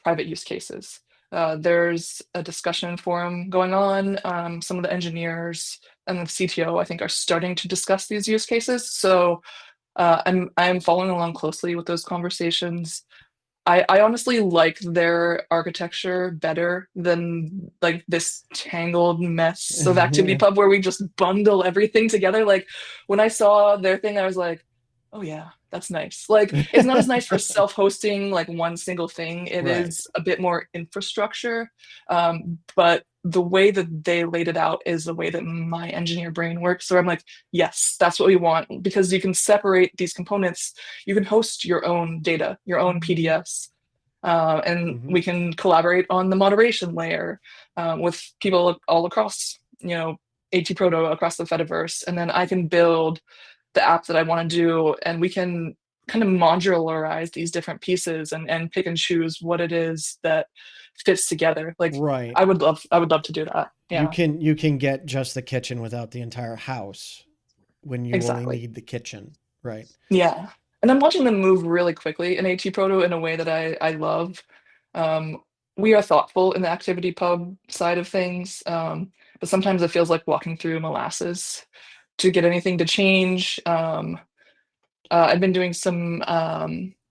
private use cases. There's a discussion forum going on. Some of the engineers and the CTO, I think, are starting to discuss these use cases. So I'm following along closely with those conversations. I honestly like their architecture better than like this tangled mess of ActivityPub where we just bundle everything together. Like when I saw their thing, I was like, oh yeah, that's nice. Like it's not as nice for self-hosting like one single thing. It Right. is a bit more infrastructure. But the way that they laid it out is the way that my engineer brain works. So I'm like, yes, that's what we want, because you can separate these components. You can host your own data, your own PDFs, and Mhm. we can collaborate on the moderation layer with people all across, AT Proto across the Fediverse, and then I can build the app that I want to do, and we can kind of modularize these different pieces and pick and choose what it is that fits together. Like Right. I would love to do that. You Yeah, can get just the kitchen without the entire house when you only exactly. need the kitchen. Right. Yeah. And I'm watching them move really quickly in AT Proto in a way that I love. Um, we are thoughtful in the activity pub side of things, but sometimes it feels like walking through molasses to get anything to change. I've been doing some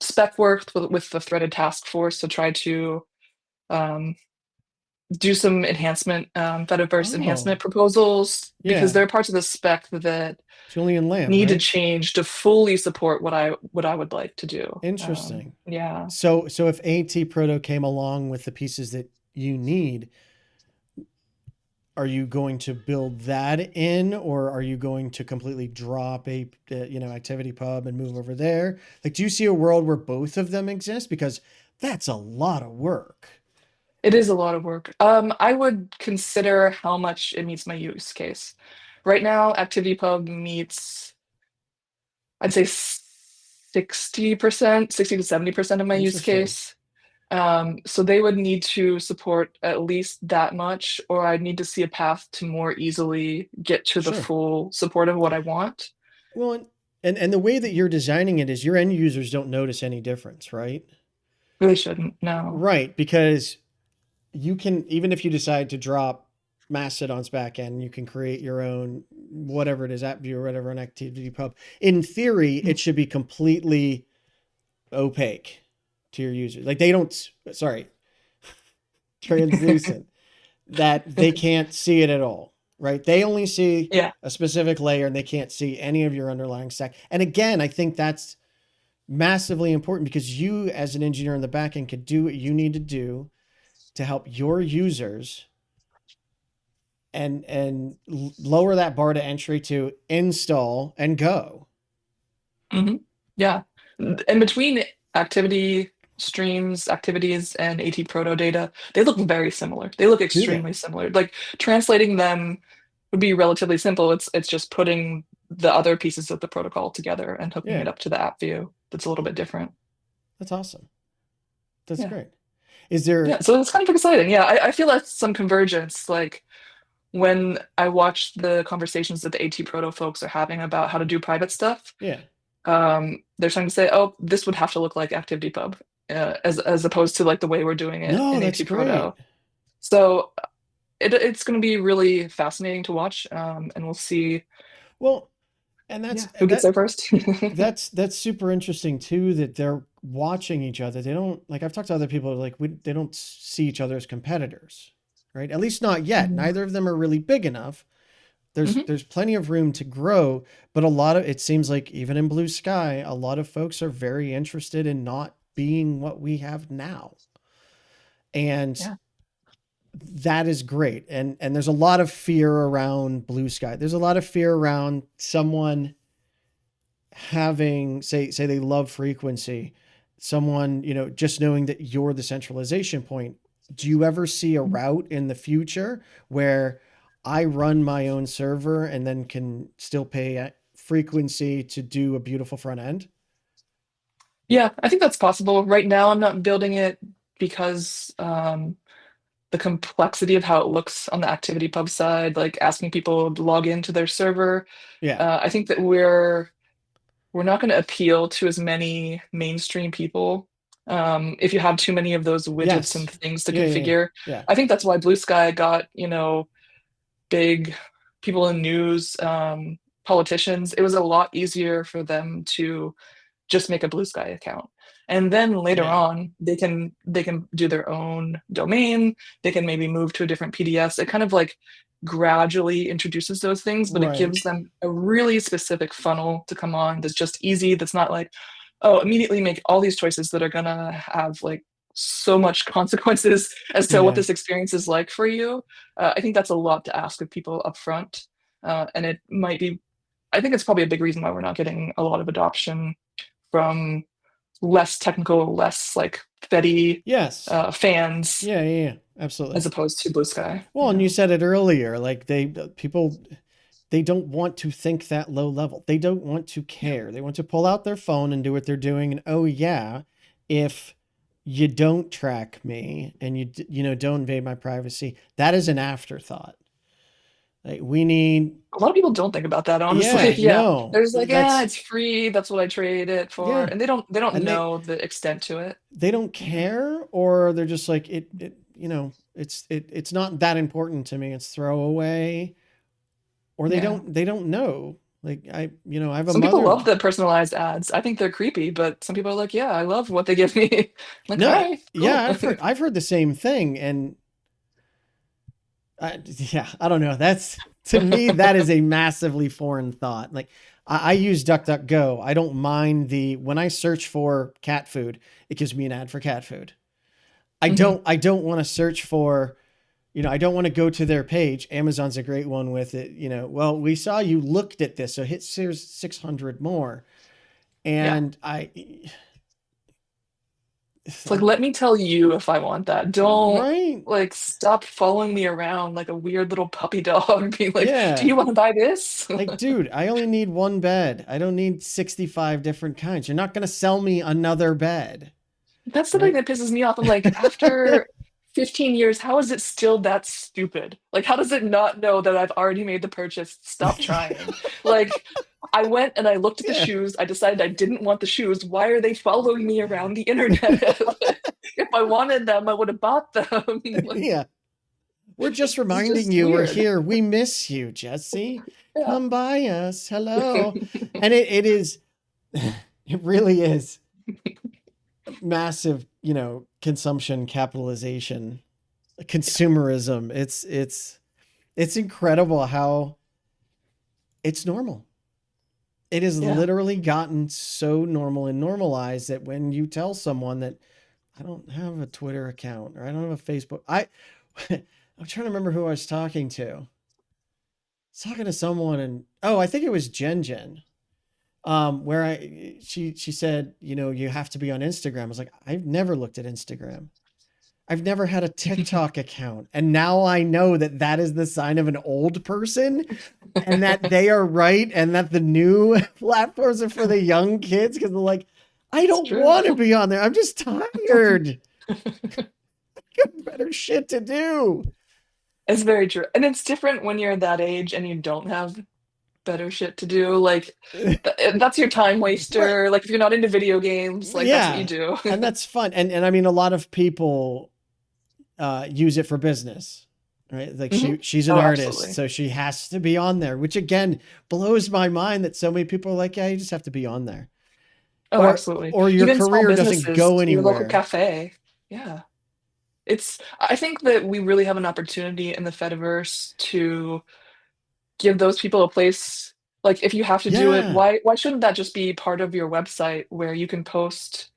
spec work with the threaded task force to try to um, do some enhancement, Fediverse Oh, enhancement proposals, because yeah. there are parts of the spec that Julian Lamb, need to right? change to fully support what I would like to do. Interesting. Yeah, So if AT Proto came along with the pieces that you need, are you going to build that in, or are you going to completely drop activity pub and move over there? Like, do you see a world where both of them exist? Because that's a lot of work. it is a lot of work. I would consider how much it meets my use case. Right now, ActivityPub meets, I'd say 60%, 60 to 70% of my use Interesting. case. So they would need to support at least that much, or I'd need to see a path to more easily get to the Sure. full support of what I want. Well, and the way that you're designing it is your end users don't notice any difference, right? Really shouldn't, no. Right, because you can, even if you decide to drop Mastodon's backend, you can create your own, whatever it is, app view or whatever, an activity pub. In theory, it should be completely opaque to your users. Like they don't, sorry, translucent, that they can't see it at all, right? They only see Yeah. a specific layer and they can't see any of your underlying stack. And again, I think that's massively important because you, as an engineer in the backend, could do what you need to do to help your users and lower that bar to entry to install and go. Hmm. Yeah. And between activity streams, activities, and AT Proto data, they look very similar. They look Do they? extremely similar. Like translating them would be relatively simple. It's just putting the other pieces of the protocol together and hooking it Yeah, up to the app view that's a little bit different. that's awesome. That's Yeah. great. Is Yeah. there, So it's kind of exciting. Yeah. I feel that's some convergence. Like when I watch the conversations that the AT Proto folks are having about how to do private stuff, yeah. they're starting to say, "Oh, this would have to look like ActivityPub," as opposed to like the way we're doing it No, in that's AT great. Proto. So it's going to be really fascinating to watch, and we'll see, Well, and yeah, who gets there first. that's super interesting too, that they're watching each other. They don't, like, I've talked to other people like they don't see each other as competitors, right? At least not yet. Mhm. Neither of them are really big enough. Mhm. There's plenty of room to grow, but a lot of it seems like even in Blue Sky, a lot of folks are very interested in not being what we have now. And Yeah. that is great. And there's a lot of fear around Blue Sky. There's a lot of fear around someone having, say they love frequency, someone, just knowing that you're the centralization point. Do you ever see a route in the future where I run my own server and then can still pay frequency to do a beautiful front end? Yeah, I think that's possible. Right now, I'm not building it because the complexity of how it looks on the ActivityPub side, like asking people to log into their server. Yeah. I think that we're not going to appeal to as many mainstream people. If you have too many of those widgets and Yes. things to Yeah. configure. Yeah. I think that's why Blue Sky got, big people in news, politicians. It was a lot easier for them to just make a Blue Sky account. And then later Yeah. on, they can do their own domain. They can maybe move to a different PDS. It kind of like gradually introduces those things, but it Right. gives them a really specific funnel to come on that's just easy. That's not like, oh, immediately make all these choices that are gonna have like so much consequences as to what Yeah. this experience is like for you. I think that's a lot to ask of people up front. And it might be, I think it's probably a big reason why we're not getting a lot of adoption from less technical, less like Fedi Yes. fans Yeah. Absolutely. as opposed to Blue Sky. Well, and you said it earlier, like people, they don't want to think that low level. They don't want to care. They want to pull out their phone and do what they're doing. And oh yeah, if you don't track me and don't invade my privacy, that is an afterthought. Like we need, A lot of people don't think about that, honestly. yeah, Yeah. no, There's like, yeah, that's, it's free. That's what I traded it for. yeah. And they don't And know the extent to it. they don't care, or they're just like it's not that important to me. It's throwaway, or Yeah. they don't know. Like I have a Some people mother. love the personalized ads. I think they're creepy, but some people are like, yeah, I love what they give me. I'm like, all No, right, cool. yeah, I've heard the same thing, and yeah, I don't know. That's to me that is a massively foreign thought. Like I use DuckDuckGo. I don't mind when I search for cat food, it gives me an ad for cat food. Mhm. I don't want to search for, I don't want to go to their page. Amazon's a great one with it. Well, we saw you looked at this, so here's 600 more, Yeah. and It's like, let me tell you if I want that. Don't right. like stop following me around like a weird little puppy dog, being like, do Yeah. you want to buy this? Like, dude, I only need one bed. I don't need 65 different kinds. You're not going to sell me another bed, That's the thing right? that pisses me off. I'm like, after 15 years, how is it still that stupid? Like, how does it not know that I've already made the purchase? Stop trying. Like, I went and I looked at the Yeah. shoes. I decided I didn't want the shoes. Why are they following me around the internet? If I wanted them, I would have bought them. Like, Yeah. We're just it's reminding just you we're weird. here. We miss you, Jesse. Yeah. Come by us. Hello. And it is, it really is massive, consumption, capitalization, consumerism. It's incredible how it's normal. It has Yeah. literally gotten so normal and normalized that when you tell someone that I don't have a Twitter account or I don't have a Facebook, I'm trying to remember who I was talking to. I was talking to someone and I think it was Jen. Where she said, you have to be on Instagram. I was like, I've never looked at Instagram. I've never had a TikTok account. And now I know that that is the sign of an old person and that they are right. And that the new platforms are for the young kids. Cause they're like, I It's don't true. want to be on there. I'm just tired. Got better shit to do. It's very true. And it's different when you're that age and you don't have better shit to do. Like, that's your time Right. waster. Like, if you're not into video games, like, that's what you Yeah. do. And that's fun. And I mean, a lot of people use it for business, right? Like Hmm. she's an Oh, artist, absolutely. so she has to be on there, which again blows my mind that so many people are like, yeah, you just have to be on there. Oh, Or absolutely. or your Even small career doesn't businesses, go your local anywhere. cafe. Yeah. I think that we really have an opportunity in the Fediverse to give those people a place. Like, if you have to do it, Yeah. why shouldn't that just be part of your website where you can post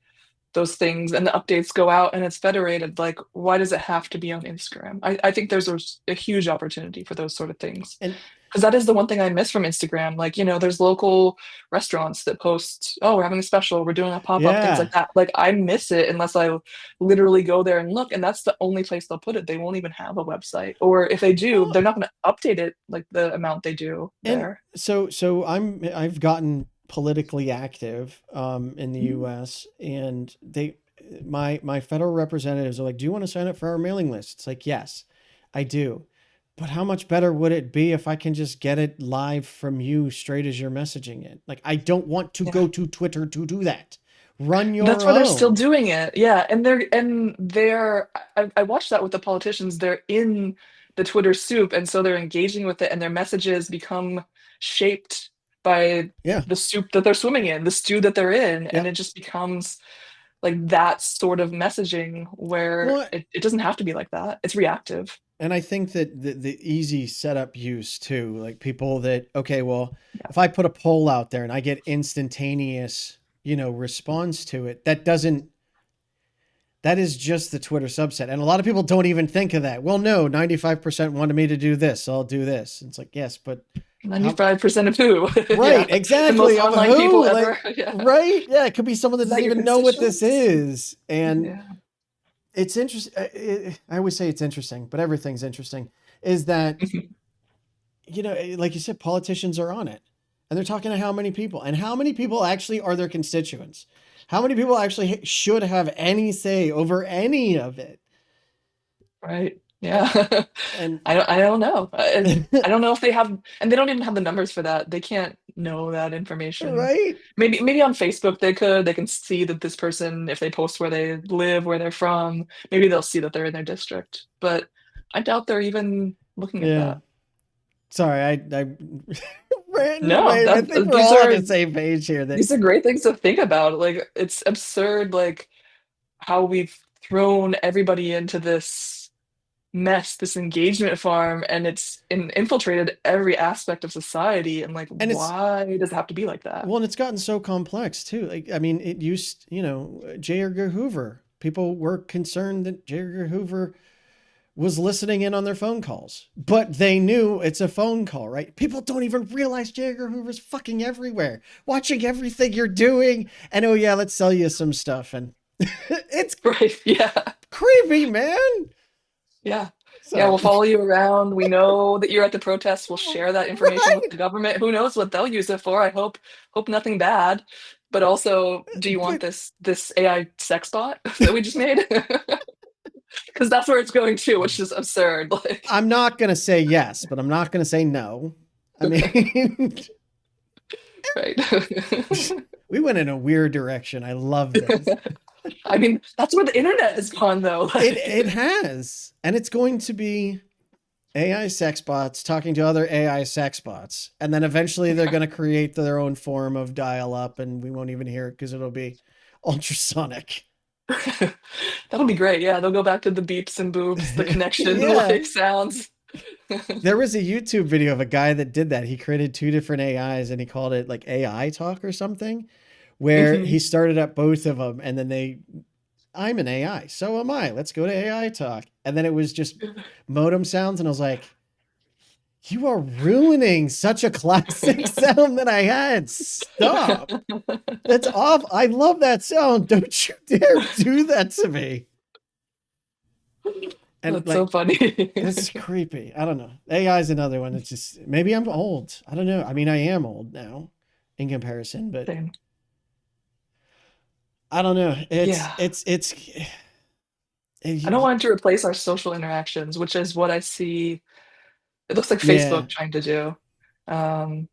those things and the updates go out and it's federated? Like, why does it have to be on Instagram? I think there's a huge opportunity for those sort of things. And Because that is the one thing I miss from Instagram. Like, there's local restaurants that post, oh, we're having a special, we're doing a pop-up, things yeah. like that. Like, I miss it unless I literally go there and look, and that's the only place they'll put it. They won't even have a website. Or if they do, Well, they're not going to update it like the amount they do and there. so I've gotten politically active in the Mhm. US, and my federal representatives are like, do you want to sign up for our mailing list? It's like, yes, I do. But how much better would it be if I can just get it live from you straight as you're messaging it? Like, I don't want to Yeah. go to Twitter to do that. Run That's your why they're still own. doing it. Yeah. And they're I watched that with the politicians. They're in the Twitter soup, and so they're engaging with it, and their messages become shaped by Yeah. the soup that they're swimming in, the stew that they're in, and Yeah. it just becomes like that sort of messaging where Well, it doesn't have to be like that. It's reactive. and I think that the easy setup use too, like people that, okay, well, Yeah. if I put a poll out there and I get instantaneous, response to it, that is just the Twitter subset. And a lot of people don't even think of that. Well, no, 95% wanted me to do this, so I'll do this. It's like, yes, but How 95% of who? Yeah. right, The most exactly. Of online people who? ever. Like, Yeah. right? Yeah, it could be someone that Is doesn't that your even know what this constituents? is. And Yeah. it's interesting. I always say it's interesting, but everything's interesting. Is that, like you said, politicians are on it and they're talking to how many people and how many people actually are their constituents? How many people actually should have any say over any of it? Right. And, Yeah. and I don't know. I don't know if they have, and they don't even have the numbers for that. They can't know that information. right. Maybe on Facebook they could. They can see that this person, if they post where they live, where they're from, maybe they'll see that they're in their district. But I doubt they're even looking at Yeah. that. Sorry, I ran No, away. I that think we're these all on are the same page here. That these are great things to think about. Like it's absurd, like how we've thrown everybody into this mess, this engagement farm, and infiltrated every aspect of society. And like, and it's why does it have to be like that? well, and it's gotten so complex too. Like, I mean, it used, J. Edgar Hoover. People were concerned that J. Edgar Hoover was listening in on their phone calls, but they knew it's a phone call, right? People don't even realize J. Edgar Hoover's fucking everywhere, watching everything you're doing. And oh yeah, let's sell you some stuff. And it's Right? Yeah. creepy, man. Yeah. Yeah, So, we'll follow you around. We know that you're at the protests. We'll share that information with right. the government. Who knows what they'll use it for? I hope nothing bad. But also, do you want But this AI sex bot that we just made? Because that's where it's going to, which is absurd. Like, I'm not going to say yes, but I'm not going to say no. I okay, mean, right. we went in a weird direction. I love this. I mean, that's where the internet has gone, though. It has, and it's going to be AI sex bots talking to other AI sex bots, and then eventually they're going to create their own form of dial up, and we won't even hear it because it'll be ultrasonic. That'll be great. Yeah, they'll go back to the beeps and boops, the connection Yeah. like sounds. There was a YouTube video of a guy that did that. He created two different AIs and he called it like AI talk or something, where Hmm. he started up both of them and then I'm an AI. So am I. Let's go to AI talk. And then it was just modem sounds. And I was like, you are ruining such a classic sound that I had. Stop. That's off. I love that sound. Don't you dare do that to me. And That's so like, funny. it's creepy. I don't know. AI is another one. It's just, maybe I'm old. I don't know. I mean, I am old now in comparison, but Same. I don't know. Yeah. I don't want it to replace our social interactions, which is what I see. It looks like yeah. Facebook trying to do. Um,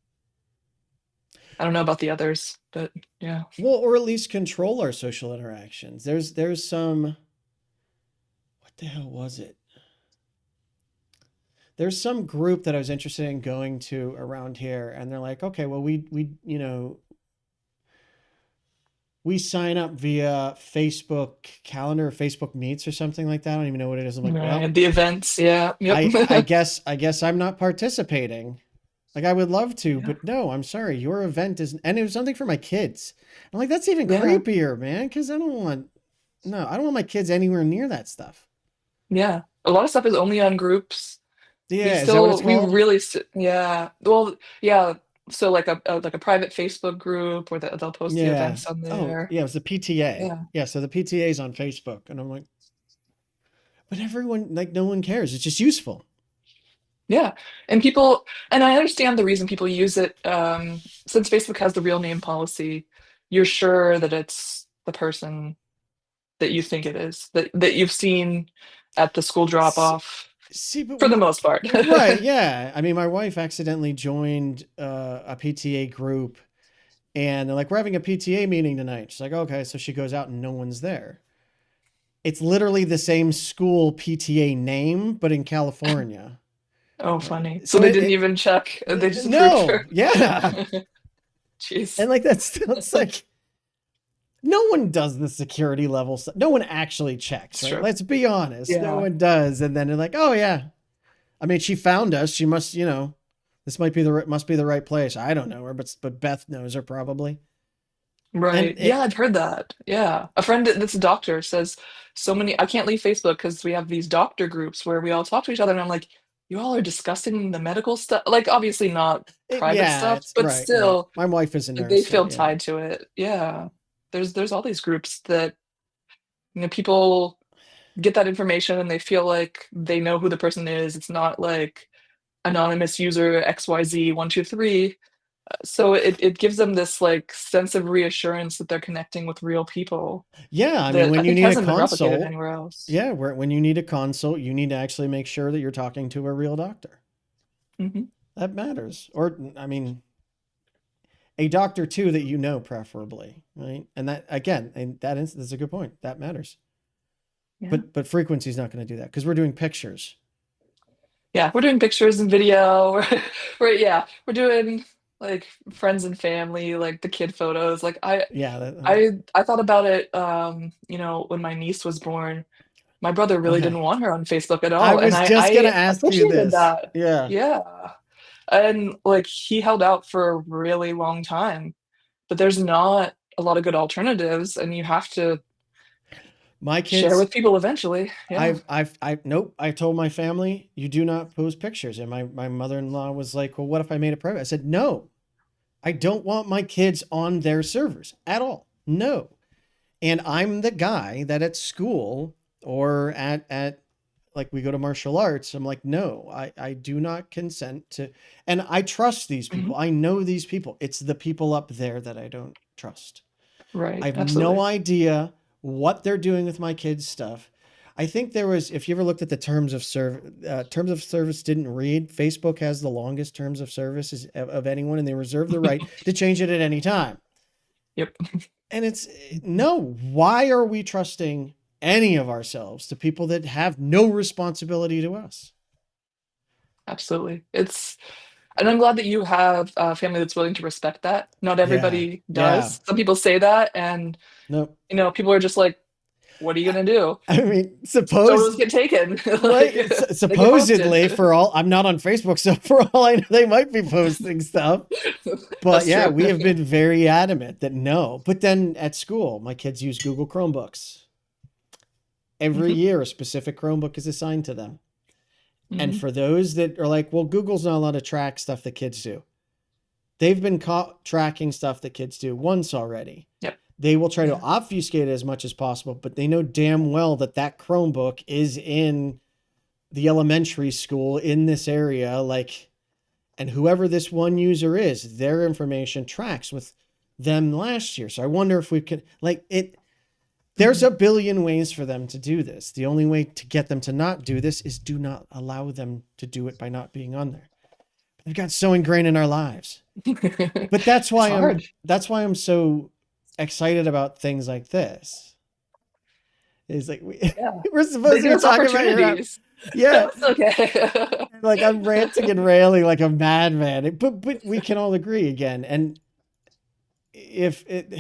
I don't know about the others, but yeah. Well, or at least control our social interactions. There's some, what the hell was it? There's some group that I was interested in going to around here, and they're like, okay, well, we sign up via Facebook calendar or Facebook meets or something like that. I don't even know what it is. I'm like, well, Right. The events. Yeah. Yep. I guess I'm not participating. Like I would love to, Yeah. but no, I'm sorry. Your event is, and it was something for my kids. I'm like, that's even Yeah. creepier, man. Cause I don't want my kids anywhere near that stuff. Yeah. A lot of stuff is only on groups. Yeah. Is that what it's We called? really, yeah. Well, yeah. So like a private Facebook group where they'll post the Yeah. events on Oh, there. yeah. It was the PTA. Yeah. Yeah. So the PTA is on Facebook, and I'm like, but everyone, like, no one cares. It's just useful. Yeah. And I understand the reason people use it. Since Facebook has the real name policy, you're sure that it's the person that you think it is, that you've seen at the school drop S- off See, but for the most part. right. Yeah. I mean, my wife accidentally joined a PTA group, and they're like, we're having a PTA meeting tonight. She's like, okay. So she goes out and no one's there. It's literally the same school PTA name, but in California. Oh, funny. So So they didn't even check. They just approved no, her. yeah. Jeez. And like, it's like, no one does the security level stuff. No one actually checks, It's right? true. Let's be honest. No Yeah. one does. And then they're like, oh yeah. I mean, she found us. She must, this must be the right place. I don't know her, but Beth knows her probably. And Right. Yeah, I've heard that. Yeah. A friend that's a doctor says so many, I can't leave Facebook because we have these doctor groups where we all talk to each other. And I'm like, you all are discussing the medical stuff, like obviously not private Yeah, stuff, it's but right. still, My wife is a like, they nurse, so feel yeah. tied to it. Yeah. There's all these groups that, people get that information and they feel like they know who the person is. It's not like anonymous user XYZ123. So it gives them this like sense of reassurance that they're connecting with real people Yeah, I mean, that I when you think need a hasn't been replicated consult, anywhere else. yeah, when you need a consult, you need to actually make sure that you're talking to a real doctor. Hmm. That matters. Or, I mean, a doctor too that you know, preferably, right? And that again, and that's a good point. That matters. Yeah. But frequency is not going to do that because we're doing pictures. Yeah, we're doing pictures and video. We're doing like friends and family, like the kid photos. Like Yeah. I thought about it, when my niece was born. My brother really Okay. didn't want her on Facebook at I all, and was just gonna I ask you appreciated this. that. Yeah. Yeah. And like he held out for a really long time, but there's not a lot of good alternatives, and you have to My share kids, with people eventually. Yeah. nope. I told my family, you do not post pictures. And my mother-in-law was like, well, what if I made it private? I said, no, I don't want my kids on their servers at all. No. And I'm the guy that at school or at like we go to martial arts, I'm like, no, I do not consent to, and I trust these Mhm. people. I know these people. It's the people up there that I don't trust. I Right. have no Absolutely. idea what they're doing with my kids' stuff. I think there was, if you ever looked at the terms of service didn't read. Facebook has the longest terms of services of anyone, and they reserve the right to change it at any time. Yep. And it's no, why are we trusting any of ourselves to people that have no responsibility to us? Absolutely. And I'm glad that you have a family that's willing to respect that. Not Yeah. everybody Yeah. does. Some people say that, and Nope. people are just like, "What are you gonna do?" I mean, Photos get taken, right. like they get posted. Supposedly for all, I'm not on Facebook. So for all I know, they might be posting stuff. But That's yeah, true. we have been very adamant that no. But then at school, my kids use Google Chromebooks. Every Hmm. year, a specific Chromebook is assigned to them. And Hmm. for those that are like, well, Google's not allowed to track stuff that kids do. They've been caught tracking stuff that kids do once already. Yep. They will try to Yeah. obfuscate it as much as possible, but they know damn well that that Chromebook is in the elementary school in this area. Like, and whoever this one user is, their information tracks with them last year. So I wonder if we could, like, it. There's Mhm. a billion ways for them to do this. The only way to get them to not do this is do not allow them to do it by not being on there. They've got so ingrained in our lives. But It's hard. that's why I'm so excited about things like this. It's like Yeah. we're They supposed to give be us talking about your app. opportunities. Yeah. It's okay. Like I'm ranting and railing like a madman. But we can all agree again. And if it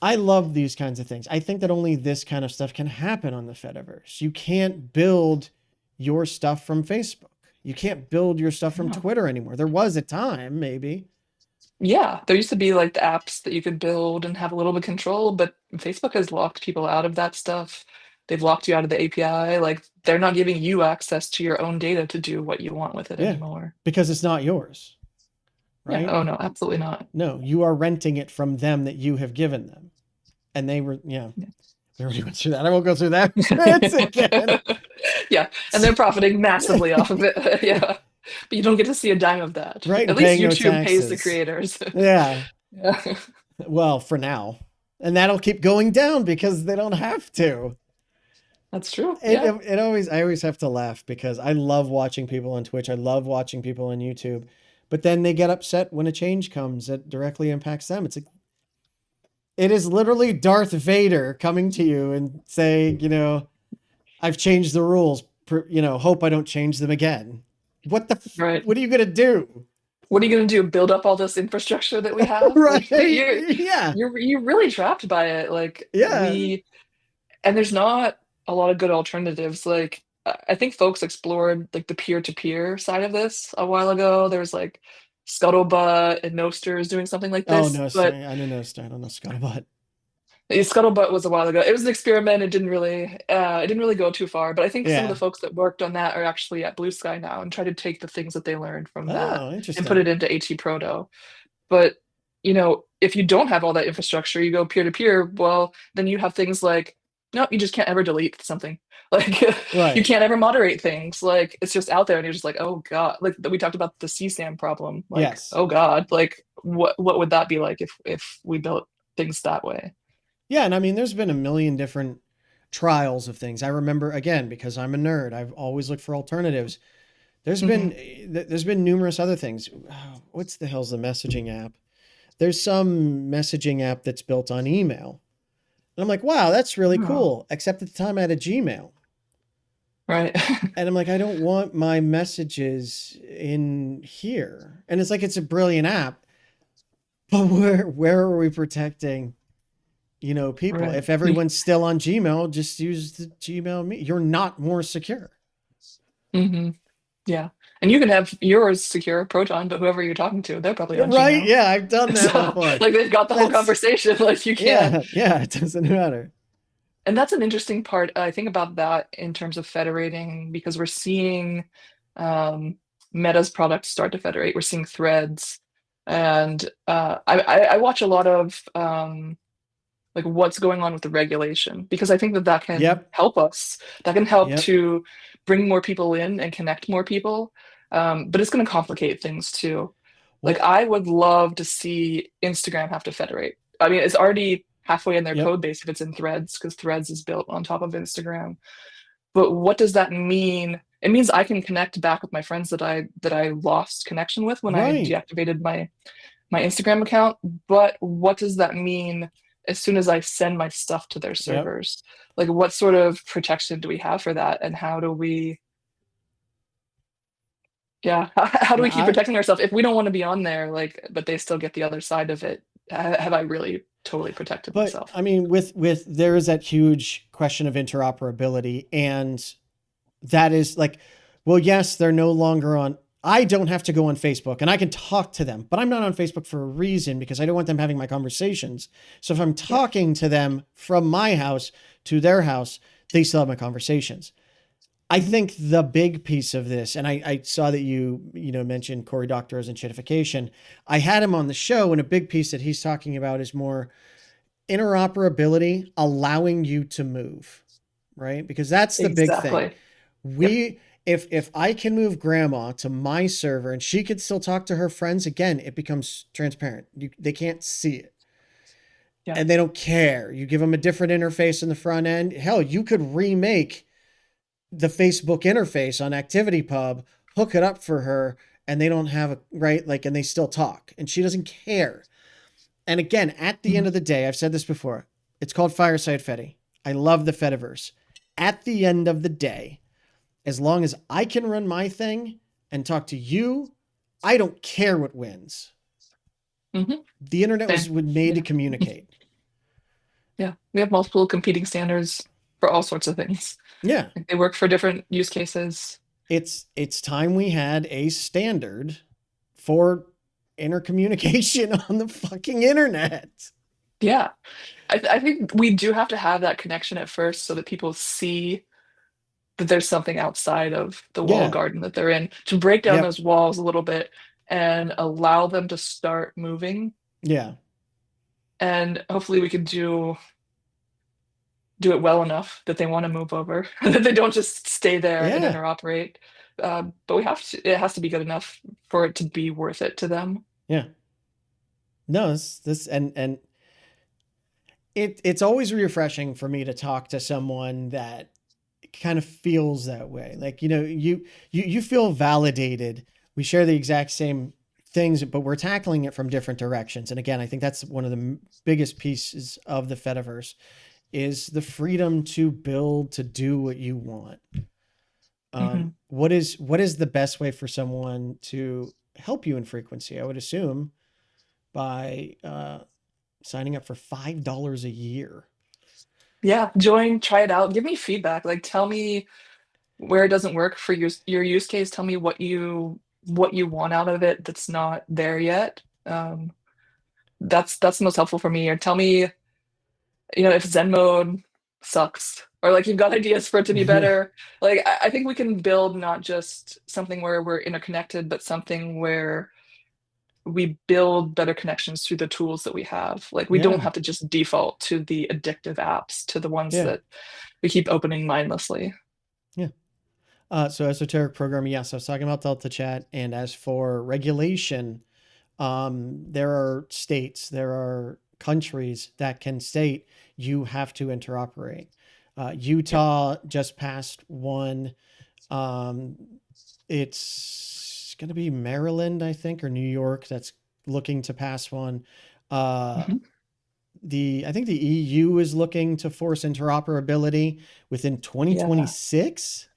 I love these kinds of things. I think that only this kind of stuff can happen on the Fediverse. You can't build your stuff from Facebook. You can't build your stuff from No. Twitter anymore. There was a time, maybe. Yeah, there used to be like the apps that you could build and have a little bit of control, but Facebook has locked people out of that stuff. They've locked you out of the API. Like they're not giving you access to your own data to do what you want with it Yeah, anymore. because it's not yours, Yeah. right? Oh no, absolutely not. No, you are renting it from them that you have given them. And they were, yeah, Yeah. we already went through that. I won't go through that rants again. Yeah, and they're profiting massively off of it. Yeah, but you don't get to see a dime of that. Right, At and least paying no YouTube pays the taxes. creators. Yeah, Yeah. well, for now. And that'll keep going down because they don't have to. That's true. Yeah. I always have to laugh because I love watching people on Twitch. I love watching people on YouTube. But then they get upset when a change comes that directly impacts them. It's like, it is literally Darth Vader coming to you and saying, I've changed the rules. Hope I don't change them again. Right. What are you gonna do? What are you going to do? Build up all this infrastructure that we have? Right? Like Yeah. you're really trapped by it. Like Yeah. and there's not a lot of good alternatives. Like I think folks explored like the peer-to-peer side of this a while ago. There was like Scuttlebutt and Nosters doing something like Oh this, no, but sorry. I know no, I don't know Scuttlebutt. Scuttlebutt was a while ago. It was an experiment. It didn't really go too far. But I think some of the Yeah. folks that worked on that are actually at Blue Sky now and try to take the things that they learned from that Oh, and put interesting. it into AT Proto. But if you don't have all that infrastructure, you go peer to peer. Well, then you have things like, no, you just can't ever delete something. Like you Right. can't ever moderate things. Like it's just out there, and you're just like, oh God. Like we talked about the CSAM problem. Like, Yes. oh God. Like what would that be like if we built things that way? Yeah, and I mean, there's been a million different trials of things. I remember again because I'm a nerd. I've always looked for alternatives. There's Hmm. been there's been numerous other things. Oh, what's the hell's the messaging app? There's some messaging app that's built on email. And I'm like, wow, that's really Oh, cool. Except at the time I had a Gmail. right. And I'm like, I don't want my messages in here. And it's like it's a brilliant app, but where are we protecting, people? Right. If everyone's still on Gmail, just use the Gmail me. You're not more secure. Hmm. Yeah. And you can have yours secure Proton, but whoever you're talking to, they're probably on Right? Gmail. Yeah, I've done that So before. like they've got the whole That's conversation. Like you can't. yeah, it doesn't matter. And that's an interesting part, I think, about that in terms of federating, because we're seeing um, Meta's products start to federate. We're seeing threads, and I watch a lot of like what's going on with the regulation, because I think that can Yep. help us. That can help Yep. to bring more people in and connect more people. But it's going to complicate things too. Like Well, I would love to see Instagram have to federate. I mean, it's already halfway in their yep. code base if it's in Threads, because Threads is built on top of Instagram. But what does that mean? It means I can connect back with my friends that I lost connection with when I Right. deactivated my Instagram account. But what does that mean as soon as I send my stuff to their Yep. servers? Like, what sort of protection do we have for that? And how do we, yeah, how do No, we keep protecting ourselves if we don't want to be on there, like, but they still get the other side of it? Have I really totally protected but myself? I mean, with there is that huge question of interoperability, and that is like, well, yes, they're no longer on. I don't have to go on Facebook and I can talk to them, but I'm not on Facebook for a reason because I don't want them having my conversations. So if I'm Yeah. talking to them from my house to their house, they still have my conversations. I Hmm. think the big piece of this, and I saw that you mentioned Cory Doctorow's and shitification. I had him on the show, and a big piece that he's talking about is more interoperability, allowing you to move, right? Because that's the big thing. Exactly. Yep. We if I can move grandma to my server and she could still talk to her friends, again, it becomes transparent. They can't see it. Yeah. And they don't care. You give them a different interface in the front end. Hell, you could remake the Facebook interface on ActivityPub, hook it up for her, and they don't have a right, like, and they still talk. And she doesn't care. And again, at the end Mhm. of the day, I've said this before, it's called Fireside Fedi. I love the Fediverse. At the end of the day, as long as I can run my thing and talk to you, I don't care what wins. Mhm. The internet was Same. made to Yeah. communicate. Yeah. We have multiple competing standards for all sorts of things. Yeah. Like they work for different use cases. It's time we had a standard for intercommunication on the fucking internet. Yeah. I think we do have to have that connection at first so that people see that there's something outside of the walled Yeah. garden that they're in, to break down Yep. those walls a little bit and allow them to start moving. Yeah. And hopefully we can do it well enough that they want to move over, that they don't just stay there and Yeah. interoperate. But we have to, it has to be good enough for it to be worth it to them. Yeah. No, this and it's always refreshing for me to talk to someone that kind of feels that way. Like, you feel validated. We share the exact same things, but we're tackling it from different directions. And again, I think that's one of the biggest pieces of the Fediverse is the freedom to build, to do what you want. Hmm. What is the best way for someone to help you in frequency? I would assume by signing up for $5 a year. Yeah, join, try it out, give me feedback. Like tell me where it doesn't work for your use case. Tell me what you want out of it that's not there yet. That's the most helpful for me. Or tell me if Zen mode sucks, or like you've got ideas for it to be better, like I think we can build not just something where we're interconnected, but something where we build better connections through the tools that we have. Like we don't Yeah. have to just default to the addictive apps, to the ones Yeah. that we keep opening mindlessly. Yeah. So esoteric programming, yes, I was talking about Delta Chat. And as for regulation, there are states, there are countries that can state you have to interoperate. Utah just passed one. It's going to be Maryland, I think, or New York that's looking to pass one. Mhm. I think the EU is looking to force interoperability within Yeah. 2026.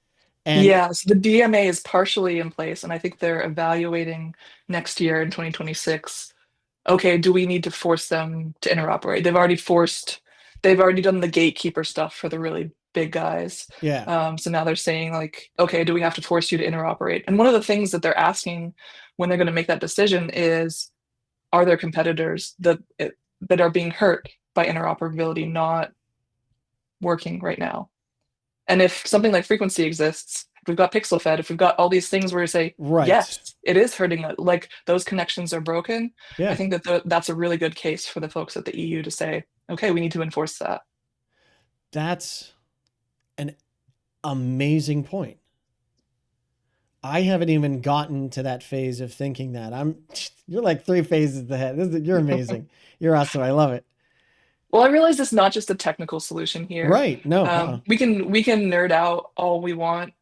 And Yeah, so the DMA is partially in place, and I think they're evaluating next year in 2026. Okay, do we need to force them to interoperate? They've already done the gatekeeper stuff for the really big guys. yeah, So now they're saying like, okay, do we have to force you to interoperate? And one of the things that they're asking when they're going to make that decision is, are there competitors that are being hurt by interoperability not working right now? And if something like frequency exists, if we've got pixel fed, if we've got all these things where you say, right. yes, it is hurting, like those connections are broken, I Yeah. think that that's a really good case for the folks at the EU to say, okay, we need to enforce that. That's an amazing point. I haven't even gotten to that phase of thinking that. You're like 3 phases ahead. You're amazing. You're awesome. I love it. Well, I realize it's not just a technical solution here. Right. No. We can nerd out all we want,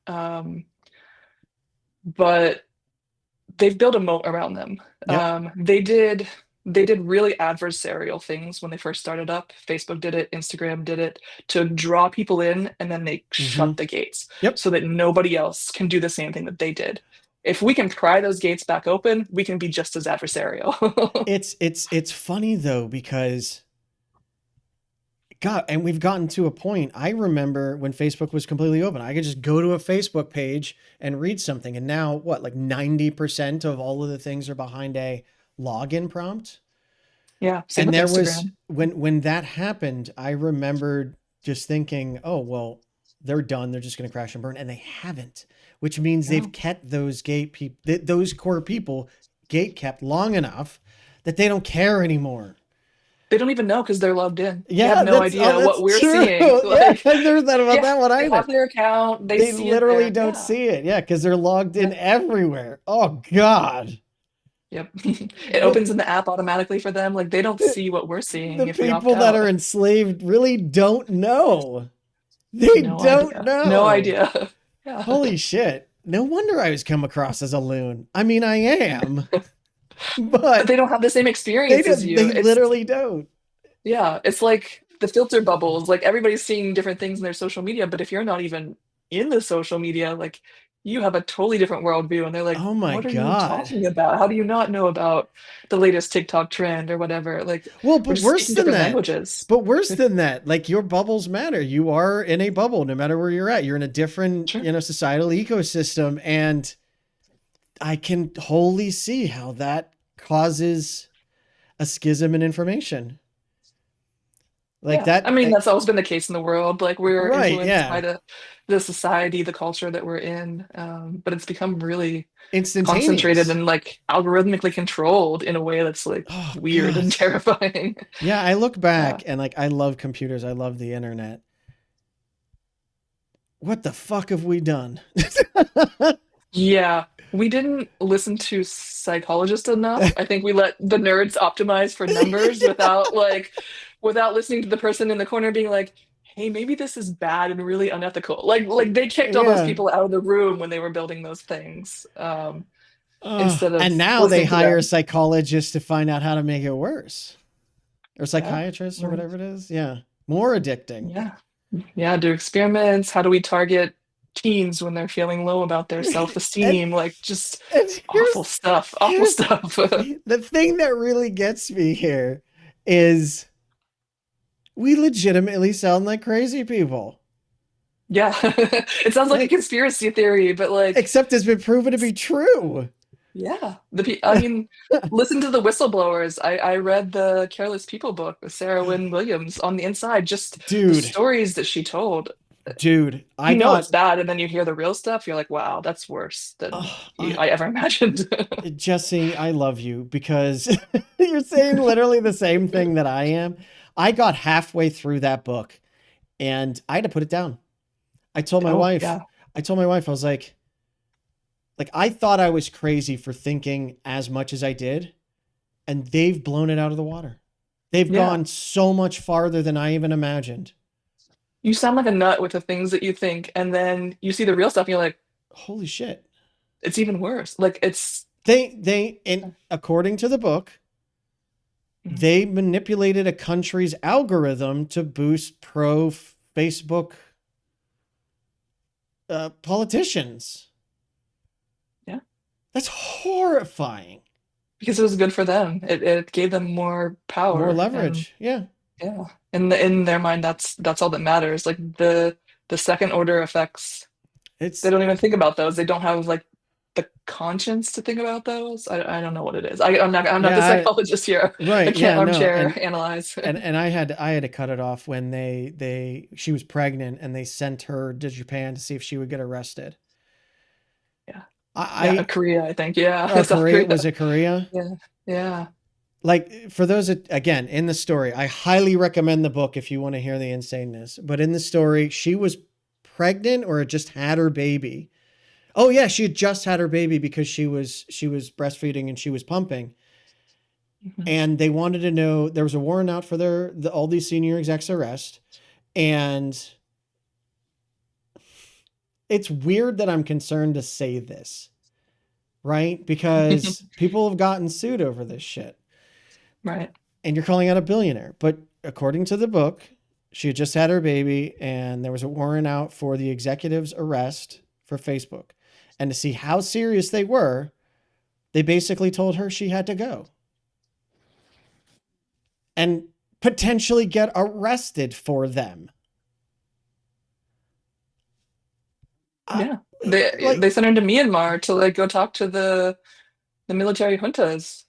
but they've built a moat around them. Yep. They did really adversarial things when they first started up. Facebook did it, Instagram did it to draw people in, and then they Mm-hmm. shut the gates Yep. so that nobody else can do the same thing that they did. If we can pry those gates back open, we can be just as adversarial. It's funny though, because God, and we've gotten to a point. I remember when Facebook was completely open, I could just go to a Facebook page and read something. And now what, like 90% of all of the things are behind a login prompt. Yeah, same And with there was, Instagram. when that happened, I remembered just thinking, oh, well, they're done. They're just going to crash and burn. And they haven't, which means they've No. kept those those core people gate kept long enough that they don't care anymore. They don't even know because they're logged in. They Yeah, have no idea what we're true. seeing. Yeah, Like, I never thought about yeah, that one they either. have their account. They They see literally it there. don't Yeah. see it. Yeah, because they're logged in Yeah. everywhere. Oh God. Yep. It opens in the app automatically for them. Like they don't see what we're seeing The if we opt people that out. are enslaved really don't know. They No don't idea. know. No idea. Yeah. Holy shit. No wonder I was come across as a loon. I mean, I am, But but they don't have the same they experience as don't, you. they literally don't. Yeah, it's like the filter bubbles. Like everybody's seeing different things in their social media, but if you're not even in the social media, like you have a totally different worldview. And they're like, Oh my what are you God. talking about? How do you not know about the latest TikTok trend or whatever? Like Well, we're but just worse speaking than different that. languages. But worse than that, like your bubbles matter. You are in a bubble, no matter where you're at. You're in a different, Sure. societal ecosystem. And I can wholly see how that causes a schism in information. Like Yeah. I mean, that. that's always been the case in the world. Like we're Right. influenced by Yeah. the society, the culture that we're in. But it's become really concentrated Instantaneous. and like algorithmically controlled in a way that's like Oh weird God. and terrifying. Yeah. I look Yeah. back and like, I love computers. I love the internet. What the fuck have we done? Yeah, we didn't listen to psychologists enough. I think we let the nerds optimize for numbers without listening to the person in the corner being like, "Hey, maybe this is bad and really unethical." Like they kicked all those Yeah. people out of the room when they were building those things, instead of And now they listening to hire them. psychologists to find out how to make it worse, or Yeah, psychiatrists or right. whatever it is. Yeah. More addicting. Yeah, yeah. Do experiments. How do we target teens when they're feeling low about their And, self-esteem? Like just and awful stuff. Awful here's stuff. the thing that really gets me here is we legitimately sound like crazy people. Yeah, it sounds like a conspiracy theory, but like, Except it's been proven to be true. Yeah. I mean, listen to the whistleblowers. I read the Careless People book with Sarah Wynne Williams on the inside, just the Dude, stories that she told. dude, I You know it's got, bad, and then you hear the real stuff, you're like, wow, that's worse than oh, I ever imagined. Jesse, I love you because you're saying literally the same thing that I am. I got halfway through that book and I had to put it down. I told my Oh, wife, yeah. I was like I thought I was crazy for thinking as much as I did, and they've blown it out of the water. They've Yeah. gone so much farther than I even imagined. You sound like a nut with the things that you think, and then you see the real stuff, and you're like, Holy shit. it's even worse. Like it's And according to the book, Mhm. they manipulated a country's algorithm to boost pro Facebook politicians. Yeah, That's horrifying. because it was good for them. It gave them more More power, and leverage. Yeah. yeah, in their mind, that's all that matters. Like the second order effects, they It's don't even think about those. They don't have like the conscience to think about those. I don't know what it is. I'm not the yeah, psychologist here. I right. can't Yeah, no. armchair analyze. And I had to cut it off when she was pregnant and they sent her to Japan to see if she would get arrested. Yeah, yeah, I Korea, I think. Yeah, oh, South Korea, Korea. was it Korea? Yeah, yeah. Like for those that, again, in the story, I highly recommend the book if you want to hear the insaneness. But in the story, she was pregnant or had just had her baby. Oh yeah, she had just had her baby because she was breastfeeding and she was pumping. Mhm. And they wanted to know, there was a warrant out for all these senior execs arrest. And it's weird that I'm concerned to say this, right? Because people have gotten sued over this shit. Right. And you're calling out a billionaire. But according to the book, she had just had her baby and there was a warrant out for the executive's arrest for Facebook. And to see how serious they were, they basically told her she had to go and potentially get arrested for them. Yeah. Like, They sent her to Myanmar to like go talk to the military juntas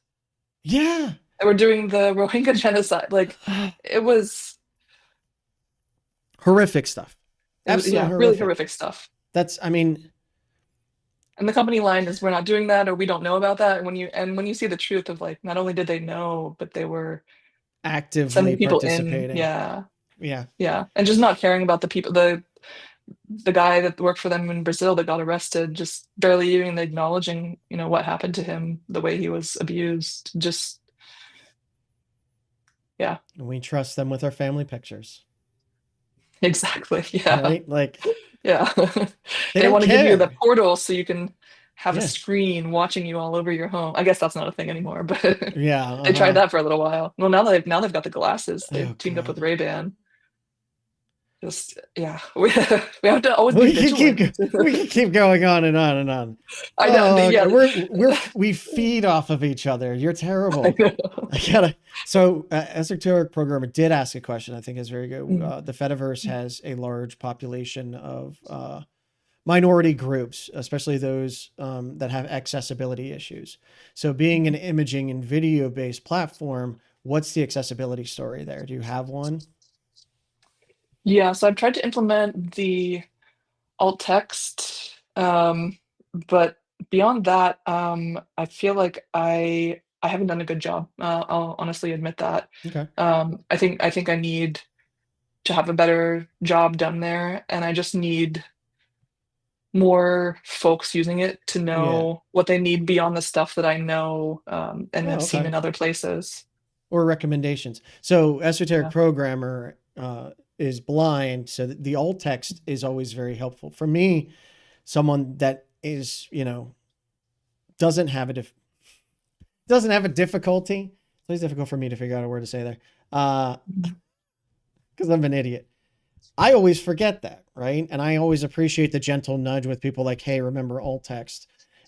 yeah. that were doing the Rohingya genocide. Like it was Horrific stuff. Absolutely yeah, really horrific. horrific stuff. That's, I mean, And the company line is we're not doing that or we don't know about that. And when you see the truth of like not only did they know, but they were actively sending people in. participating. Yeah. Yeah. Yeah. And just not caring about the people the guy that worked for them in Brazil that got arrested, just barely even acknowledging, what happened to him, the way he was abused. Just yeah, We trust them with our family pictures, exactly. Yeah. right? Like, Yeah. they They don't want to give you the care. portal so you can have a Yeah. screen watching you all over your home. I guess that's not a thing anymore, but Yeah. they tried Uh-huh. that for a little while. Well, now they've got the glasses. Oh, They've teamed up with God. Ray-Ban. Just yeah, we have to always be We can keep vigilant. we can keep going on and on and on. I know. Oh, Yeah, God. We feed off of each other. You're I terrible. know. I gotta. So, esoteric programmer did ask a question. I think is very good. Mm, The Fediverse has a large population of minority groups, especially those that have accessibility issues. So, being an mhm. imaging and video based platform, what's the accessibility story there? Do you have one? Yeah, so I've tried to implement the alt text, but beyond that, I feel like I haven't done a good job. I'll honestly admit that. Okay. I think I need to have a better job done there, and I just need more folks using it to Yeah. know what they need beyond the stuff that I know, and Oh, have seen okay. in other places. Or recommendations. So, esoteric Yeah. programmer is blind, so the alt text is always very helpful for me. Someone that is, doesn't have doesn't have a difficulty. It's always difficult for me to figure out a word to say there, Mhm. because I'm an idiot. I always forget that, right? And I always appreciate the gentle nudge with people like, "Hey, remember alt text,"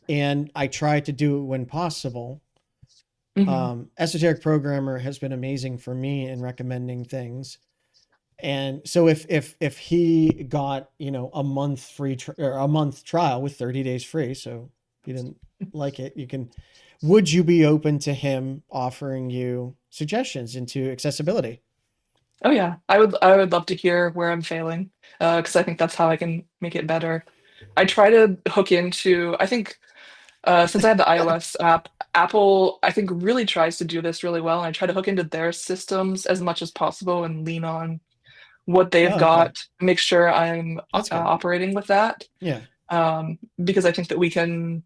and I try to do it when possible. Mhm. Esoteric programmer has been amazing for me in recommending things. And so if he got, a month free or a month trial with 30 days free, so If you didn't like it, would you be open to him offering you suggestions into accessibility? Oh yeah, I would love to hear where I'm failing, because I think that's how I can make it better. I try to hook into, I think, since I have the iOS app, Apple, I think, really tries to do this really well, and I try to hook into their systems as much as possible and lean on what they've Oh, okay. got, make sure I'm That's good. operating with that, Yeah. because I think that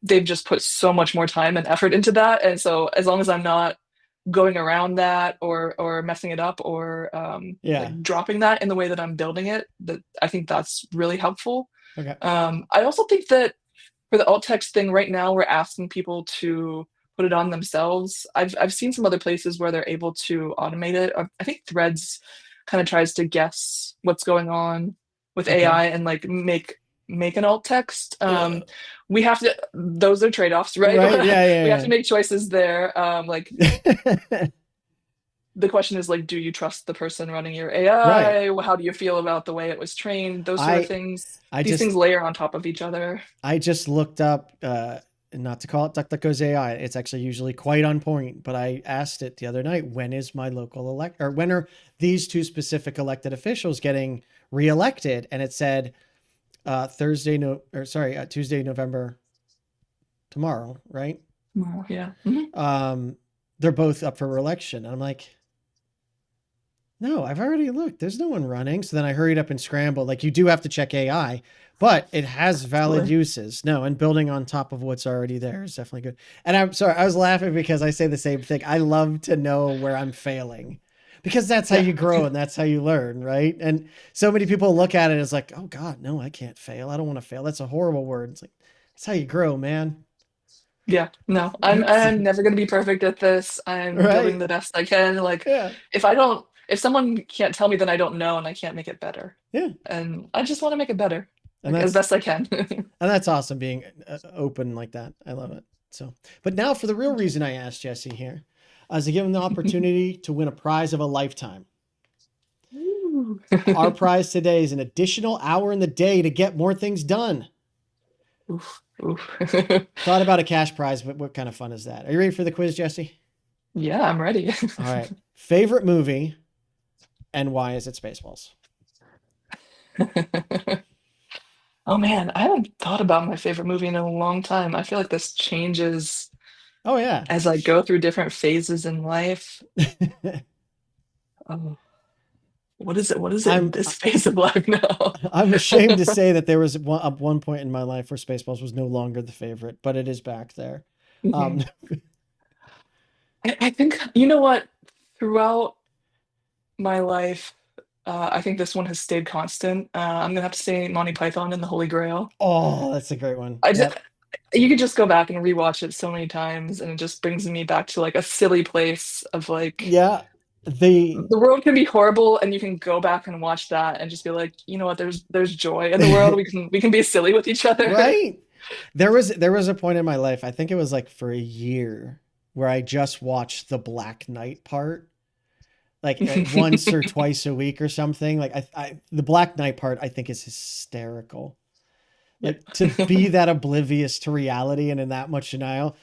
they've just put so much more time and effort into that, and so as long as I'm not going around that or messing it up or Yeah. like dropping that in the way that I'm building it, that I think that's really helpful. Okay. I also think that for the alt text thing right now, we're asking people to put it on themselves. I've seen some other places where they're able to automate it. I think Threads kind of tries to guess what's going on with Okay. AI and like make an alt text. Yeah. We have to, those are trade-offs, right? Right. We have to Yeah. make choices there. Like Yeah. the question is like, do you trust the person running your Right. AI? How do you feel about the way it was trained? Those sort of I things. I These just things layer on top of each other. I just looked up, not to call it DuckDuckGo's AI. It's actually usually quite on point, but I asked it the other night, when is my local or when are these two specific elected officials getting reelected? And it said, Tuesday, November, tomorrow, right? Well, yeah. Mhm. They're both up for reelection. And I'm like, no, I've already looked. There's no one running. So then I hurried up and scrambled. Like, you do have to check AI, but it has valid Absolutely. uses. No, and building on top of what's already there is definitely good. And I'm sorry, I was laughing because I say the same thing. I love to know where I'm failing, because that's how Yeah. you grow and that's how you learn, right? And so many people look at it as like, oh God, no, I can't fail. I don't want to fail. That's a horrible word. It's like, that's how you grow, man. Yeah. No, I'm never gonna be perfect at this. I'm building Right? the best I can. Like Yeah. if someone can't tell me, then I don't know and I can't make it better. Yeah. And I just want to make it better, And like as that's best I can. And that's awesome, being open like that. I love it. So, but now for the real reason I asked Jesse here, is to give him the opportunity to win a prize of a lifetime. Ooh. Our prize today is an additional hour in the day to get more things done. Oof, oof. Thought about a cash prize, but what kind of fun is that? Are you ready for the quiz, Jesse? Yeah, I'm ready. All right. Favorite movie and why is it Spaceballs? Oh man, I haven't thought about my favorite movie in a long time. I feel like this changes Oh, yeah. as I go through different phases in life. Oh, what is it? What is it in I'm this phase of life now? I'm ashamed to say that there was one point in my life where Spaceballs was no longer the favorite, but it is back there. Um, Mhm. I think, you know what? Throughout my life, I think this one has stayed constant. I'm gonna have to say Monty Python and the Holy Grail. oh, that's a great one. I just, Yep. you could just go back and rewatch it so many times, and it just brings me back to like a silly place of like Yeah. The the world can be horrible, and you can go back and watch that and just be like, you know what? There's joy in the world. We can be silly with each other. right. There was a point in my life, I think it was like for a year, where I just watched the Black Knight part, like once or twice a week or something. Like the Black Knight part, I think is hysterical. Yeah. Like, to be that oblivious to reality and in that much denial.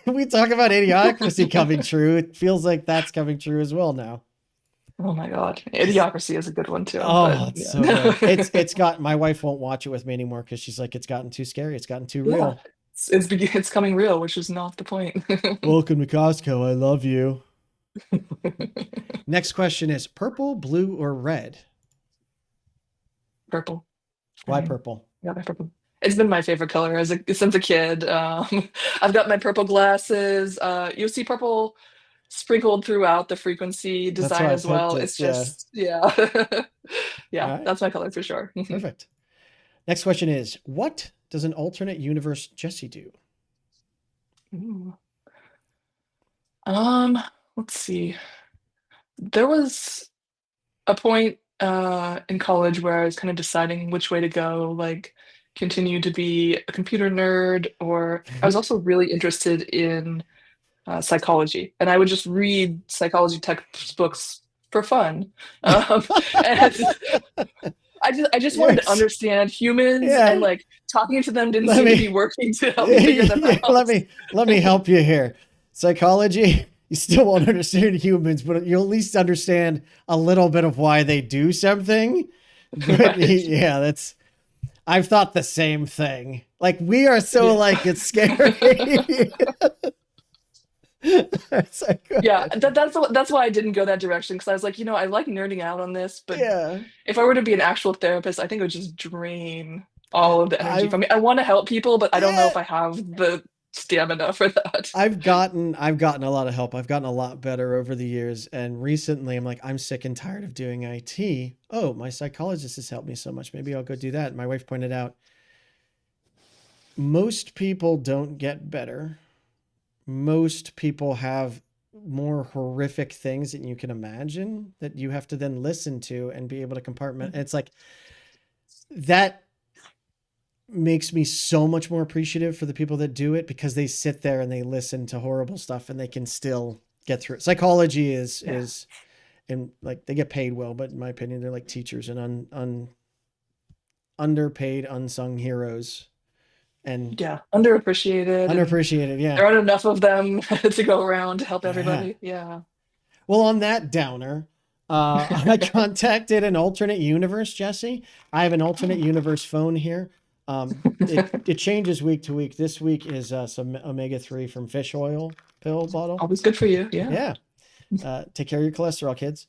We talk about idiocracy coming true. It feels like that's coming true as well now. Oh my God. Idiocracy is a good one too, but Oh, it's so good. yeah. It's got, my wife won't watch it with me anymore because she's like, it's gotten too scary. It's gotten too Yeah. real. It's coming real, which is not the point. Welcome to Costco. I love you. Next question is purple, blue, or red? Purple. I Why mean, purple? yeah, my purple. It's been my favorite color since a kid. I've got my purple glasses. You'll see purple sprinkled throughout the frequency That's design why I as picked well. it. It's Yeah. just, yeah. All Yeah, right. that's my color for sure. Perfect. Next question is what does an alternate universe Jesse do? Ooh. Um, let's see. There was a point in college where I was kind of deciding which way to go, like continue to be a computer nerd, or I was also really interested in psychology, and I would just read psychology textbooks for fun. Um, and I just wanted to Yes. understand humans, Yeah. and like talking to them didn't Let seem to me- be working to help me figure them Yeah, out. let me help you here. Psychology, you still won't understand humans, but you'll at least understand a little bit of why they do something. But Right. yeah, I've thought the same thing. Like we are so Yeah. like it's scary. It's like, Yeah, that's why I didn't go that direction, because I was like, I like nerding out on this, but yeah. if I were to be an actual therapist, I think it would just drain all of the energy I've from me. I want to help people, but I don't know yeah. if I have the stamina for that. I've gotten a lot of help. I've gotten a lot better over the years. And recently I'm like, I'm sick and tired of doing IT. Oh, my psychologist has helped me so much. Maybe I'll go do that. My wife pointed out most people don't get better. Most people have more horrific things that you can imagine that you have to then listen to and be able to compartment. It's like that makes me so much more appreciative for the people that do it, because they sit there and they listen to horrible stuff and they can still get through it. Psychology is and like they get paid well, but in my opinion, they're like teachers and underpaid, unsung heroes. And Yeah, underappreciated. And underappreciated, yeah. there aren't enough of them to go around to help Yeah. everybody. Yeah. Well, on that downer, I contacted an alternate universe, Jesse. I have an alternate universe phone here. It changes week to week. This week is some omega-3 from fish oil pill bottle. Always good for you. Yeah. Yeah. Take care of your cholesterol, kids.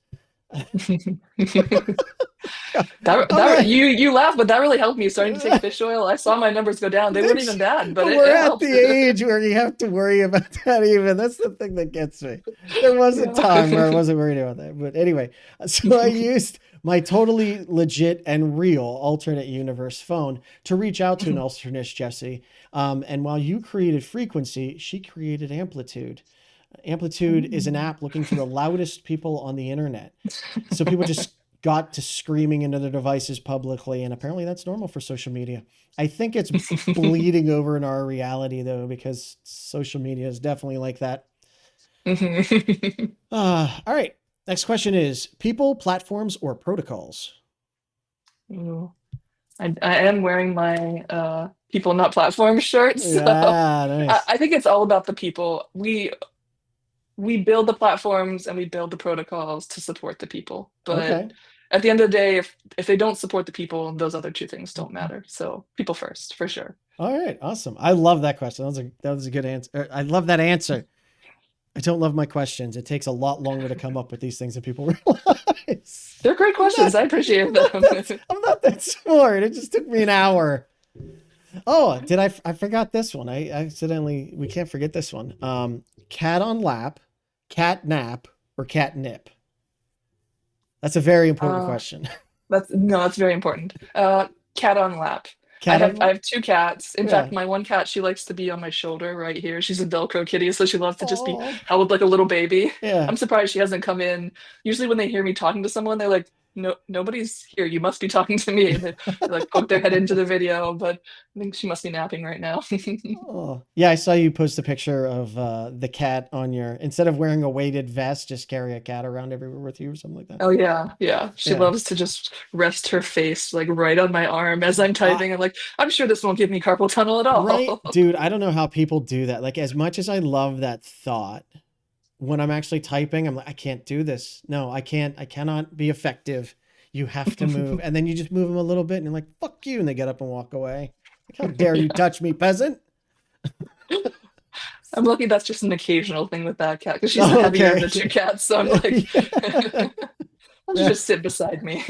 You laugh, but that really helped me starting to take fish oil. I saw my numbers go down. They weren't even bad, but we're it at helped. the age where you have to worry about that even. That's the thing that gets me. There was a time where I wasn't worried about that. But anyway, so I used my totally legit and real alternate universe phone to reach out to an alternate Jesse. And while you created frequency, she created amplitude. Amplitude is an app looking for the loudest people on the internet. So people just got to screaming into their devices publicly, and apparently that's normal for social media. I think it's bleeding over in our reality though, because social media is definitely like that. All right. Next question is people, platforms, or protocols? Ooh. I am wearing my people not platform shirt, so Yeah, nice. I think it's all about the people. We build the platforms and we build the protocols to support the people, but Okay. at the end of the day, if they don't support the people, those other two things don't matter. So people first, for sure. All right. Awesome. I love that question. That was a good answer. I love that answer. I don't love my questions. It takes a lot longer to come up with these things than people realize. They're great questions. I appreciate them. I'm not that smart. It just took me an hour. Oh, I forgot this one. We can't forget this one. Cat on lap, cat nap, or cat nip? That's a very important question. That's very important. Cat on lap. I have two cats. In fact, my one cat, she likes to be on my shoulder right here. She's a Velcro kitty, so she loves to just be held like a little baby. Yeah. I'm surprised she hasn't come in. Usually when they hear me talking to someone, they're like, no, nobody's here. You must be talking to me. And they like poke their head into the video, but I think she must be napping right now. Oh, yeah, I saw you post a picture of the cat on instead of wearing a weighted vest, just carry a cat around everywhere with you or something like that. Oh yeah. She loves to just rest her face like right on my arm as I'm typing. I'm sure this won't give me carpal tunnel at all. Right, dude. I don't know how people do that. Like, as much as I love that thought, when I'm actually typing, I'm like, I can't do this. No, I can't. I cannot be effective. You have to move. And then you just move them a little bit and you're like, fuck you. And they get up and walk away. Like, how dare you touch me, peasant? I'm lucky that's just an occasional thing with that cat, because she's heavier than the two cats. So I'm like, I'll just sit beside me.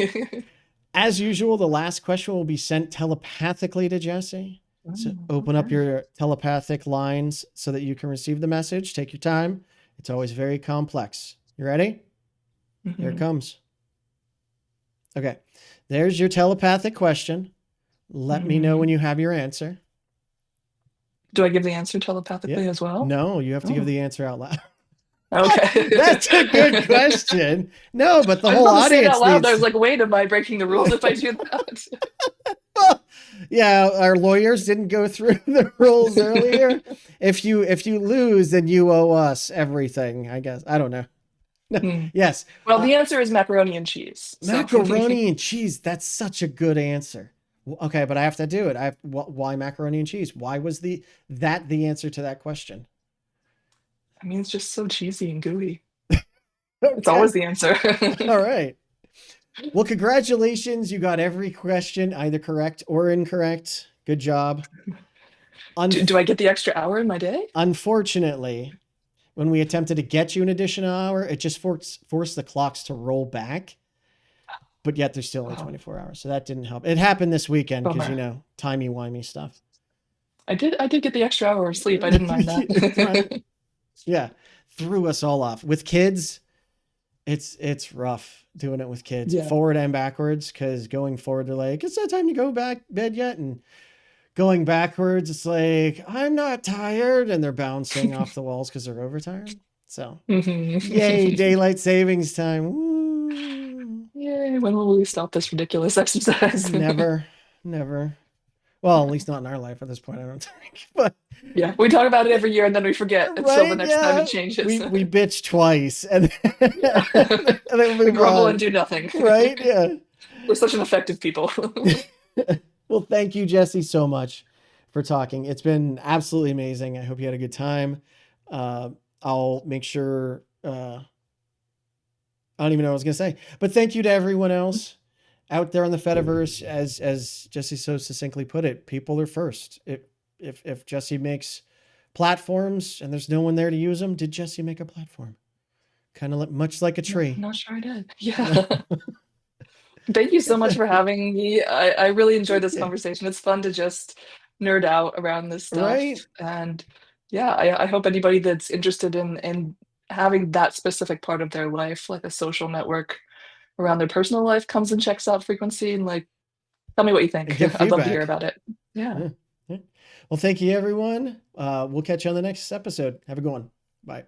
As usual, the last question will be sent telepathically to Jesse. So open up your telepathic lines so that you can receive the message. Take your time. It's always very complex. You ready? Here it comes. Okay. There's your telepathic question. Let me know when you have your answer. Do I give the answer telepathically as well? No, you have to give the answer out loud. Okay. That's a good question. No, but the I whole was audience out loud. needs... I was like, wait, am I breaking the rules if I do that? Yeah, our lawyers didn't go through the rules earlier. If you lose, then you owe us everything, I guess. I don't know. Hmm. Yes. Well, the answer is macaroni and cheese. So. Macaroni and cheese. That's such a good answer. Okay, but I have to do it. Why macaroni and cheese? Why was the answer to that question? I mean, it's just so cheesy and gooey. It's Okay. always the answer. All right. Well, congratulations. You got every question either correct or incorrect. Good job. Do I get the extra hour in my day? Unfortunately, when we attempted to get you an additional hour, it just forced the clocks to roll back. But yet there's still only 24 hours. So that didn't help. It happened this weekend because, timey-wimey stuff. I did get the extra hour of sleep. I didn't mind that. Right. Yeah. Threw us all off. With kids, it's rough doing it with kids. Yeah. Forward and backwards, because going forward, they're like, it's not time to go back bed yet. And going backwards, it's like, I'm not tired. And they're bouncing off the walls because they're overtired. So, yay, daylight savings time. Woo. Yay, when will we stop this ridiculous exercise? Never. Well, at least not in our life at this point, I don't think. But yeah, we talk about it every year and then we forget until the next time it changes. We bitch twice and, yeah. and then we grumble and do nothing. Right? Yeah. We're such an effective people. Well, thank you, Jesse, so much for talking. It's been absolutely amazing. I hope you had a good time. I'll make sure. I don't even know what I was going to say, but thank you to everyone else out there on the Fediverse. As Jesse so succinctly put it, people are first. If Jesse makes platforms and there's no one there to use them, did Jesse make a platform? Kind of much like a tree. I'm not sure I did. Yeah. Thank you so much for having me. I really enjoyed this conversation. It's fun to just nerd out around this stuff. Right. And yeah, I hope anybody that's interested in having that specific part of their life, like a social network around their personal life, comes and checks out Frequency and tell me what you think. I'd love to hear about it. Yeah. Well, thank you, everyone. We'll catch you on the next episode. Have a good one. Bye.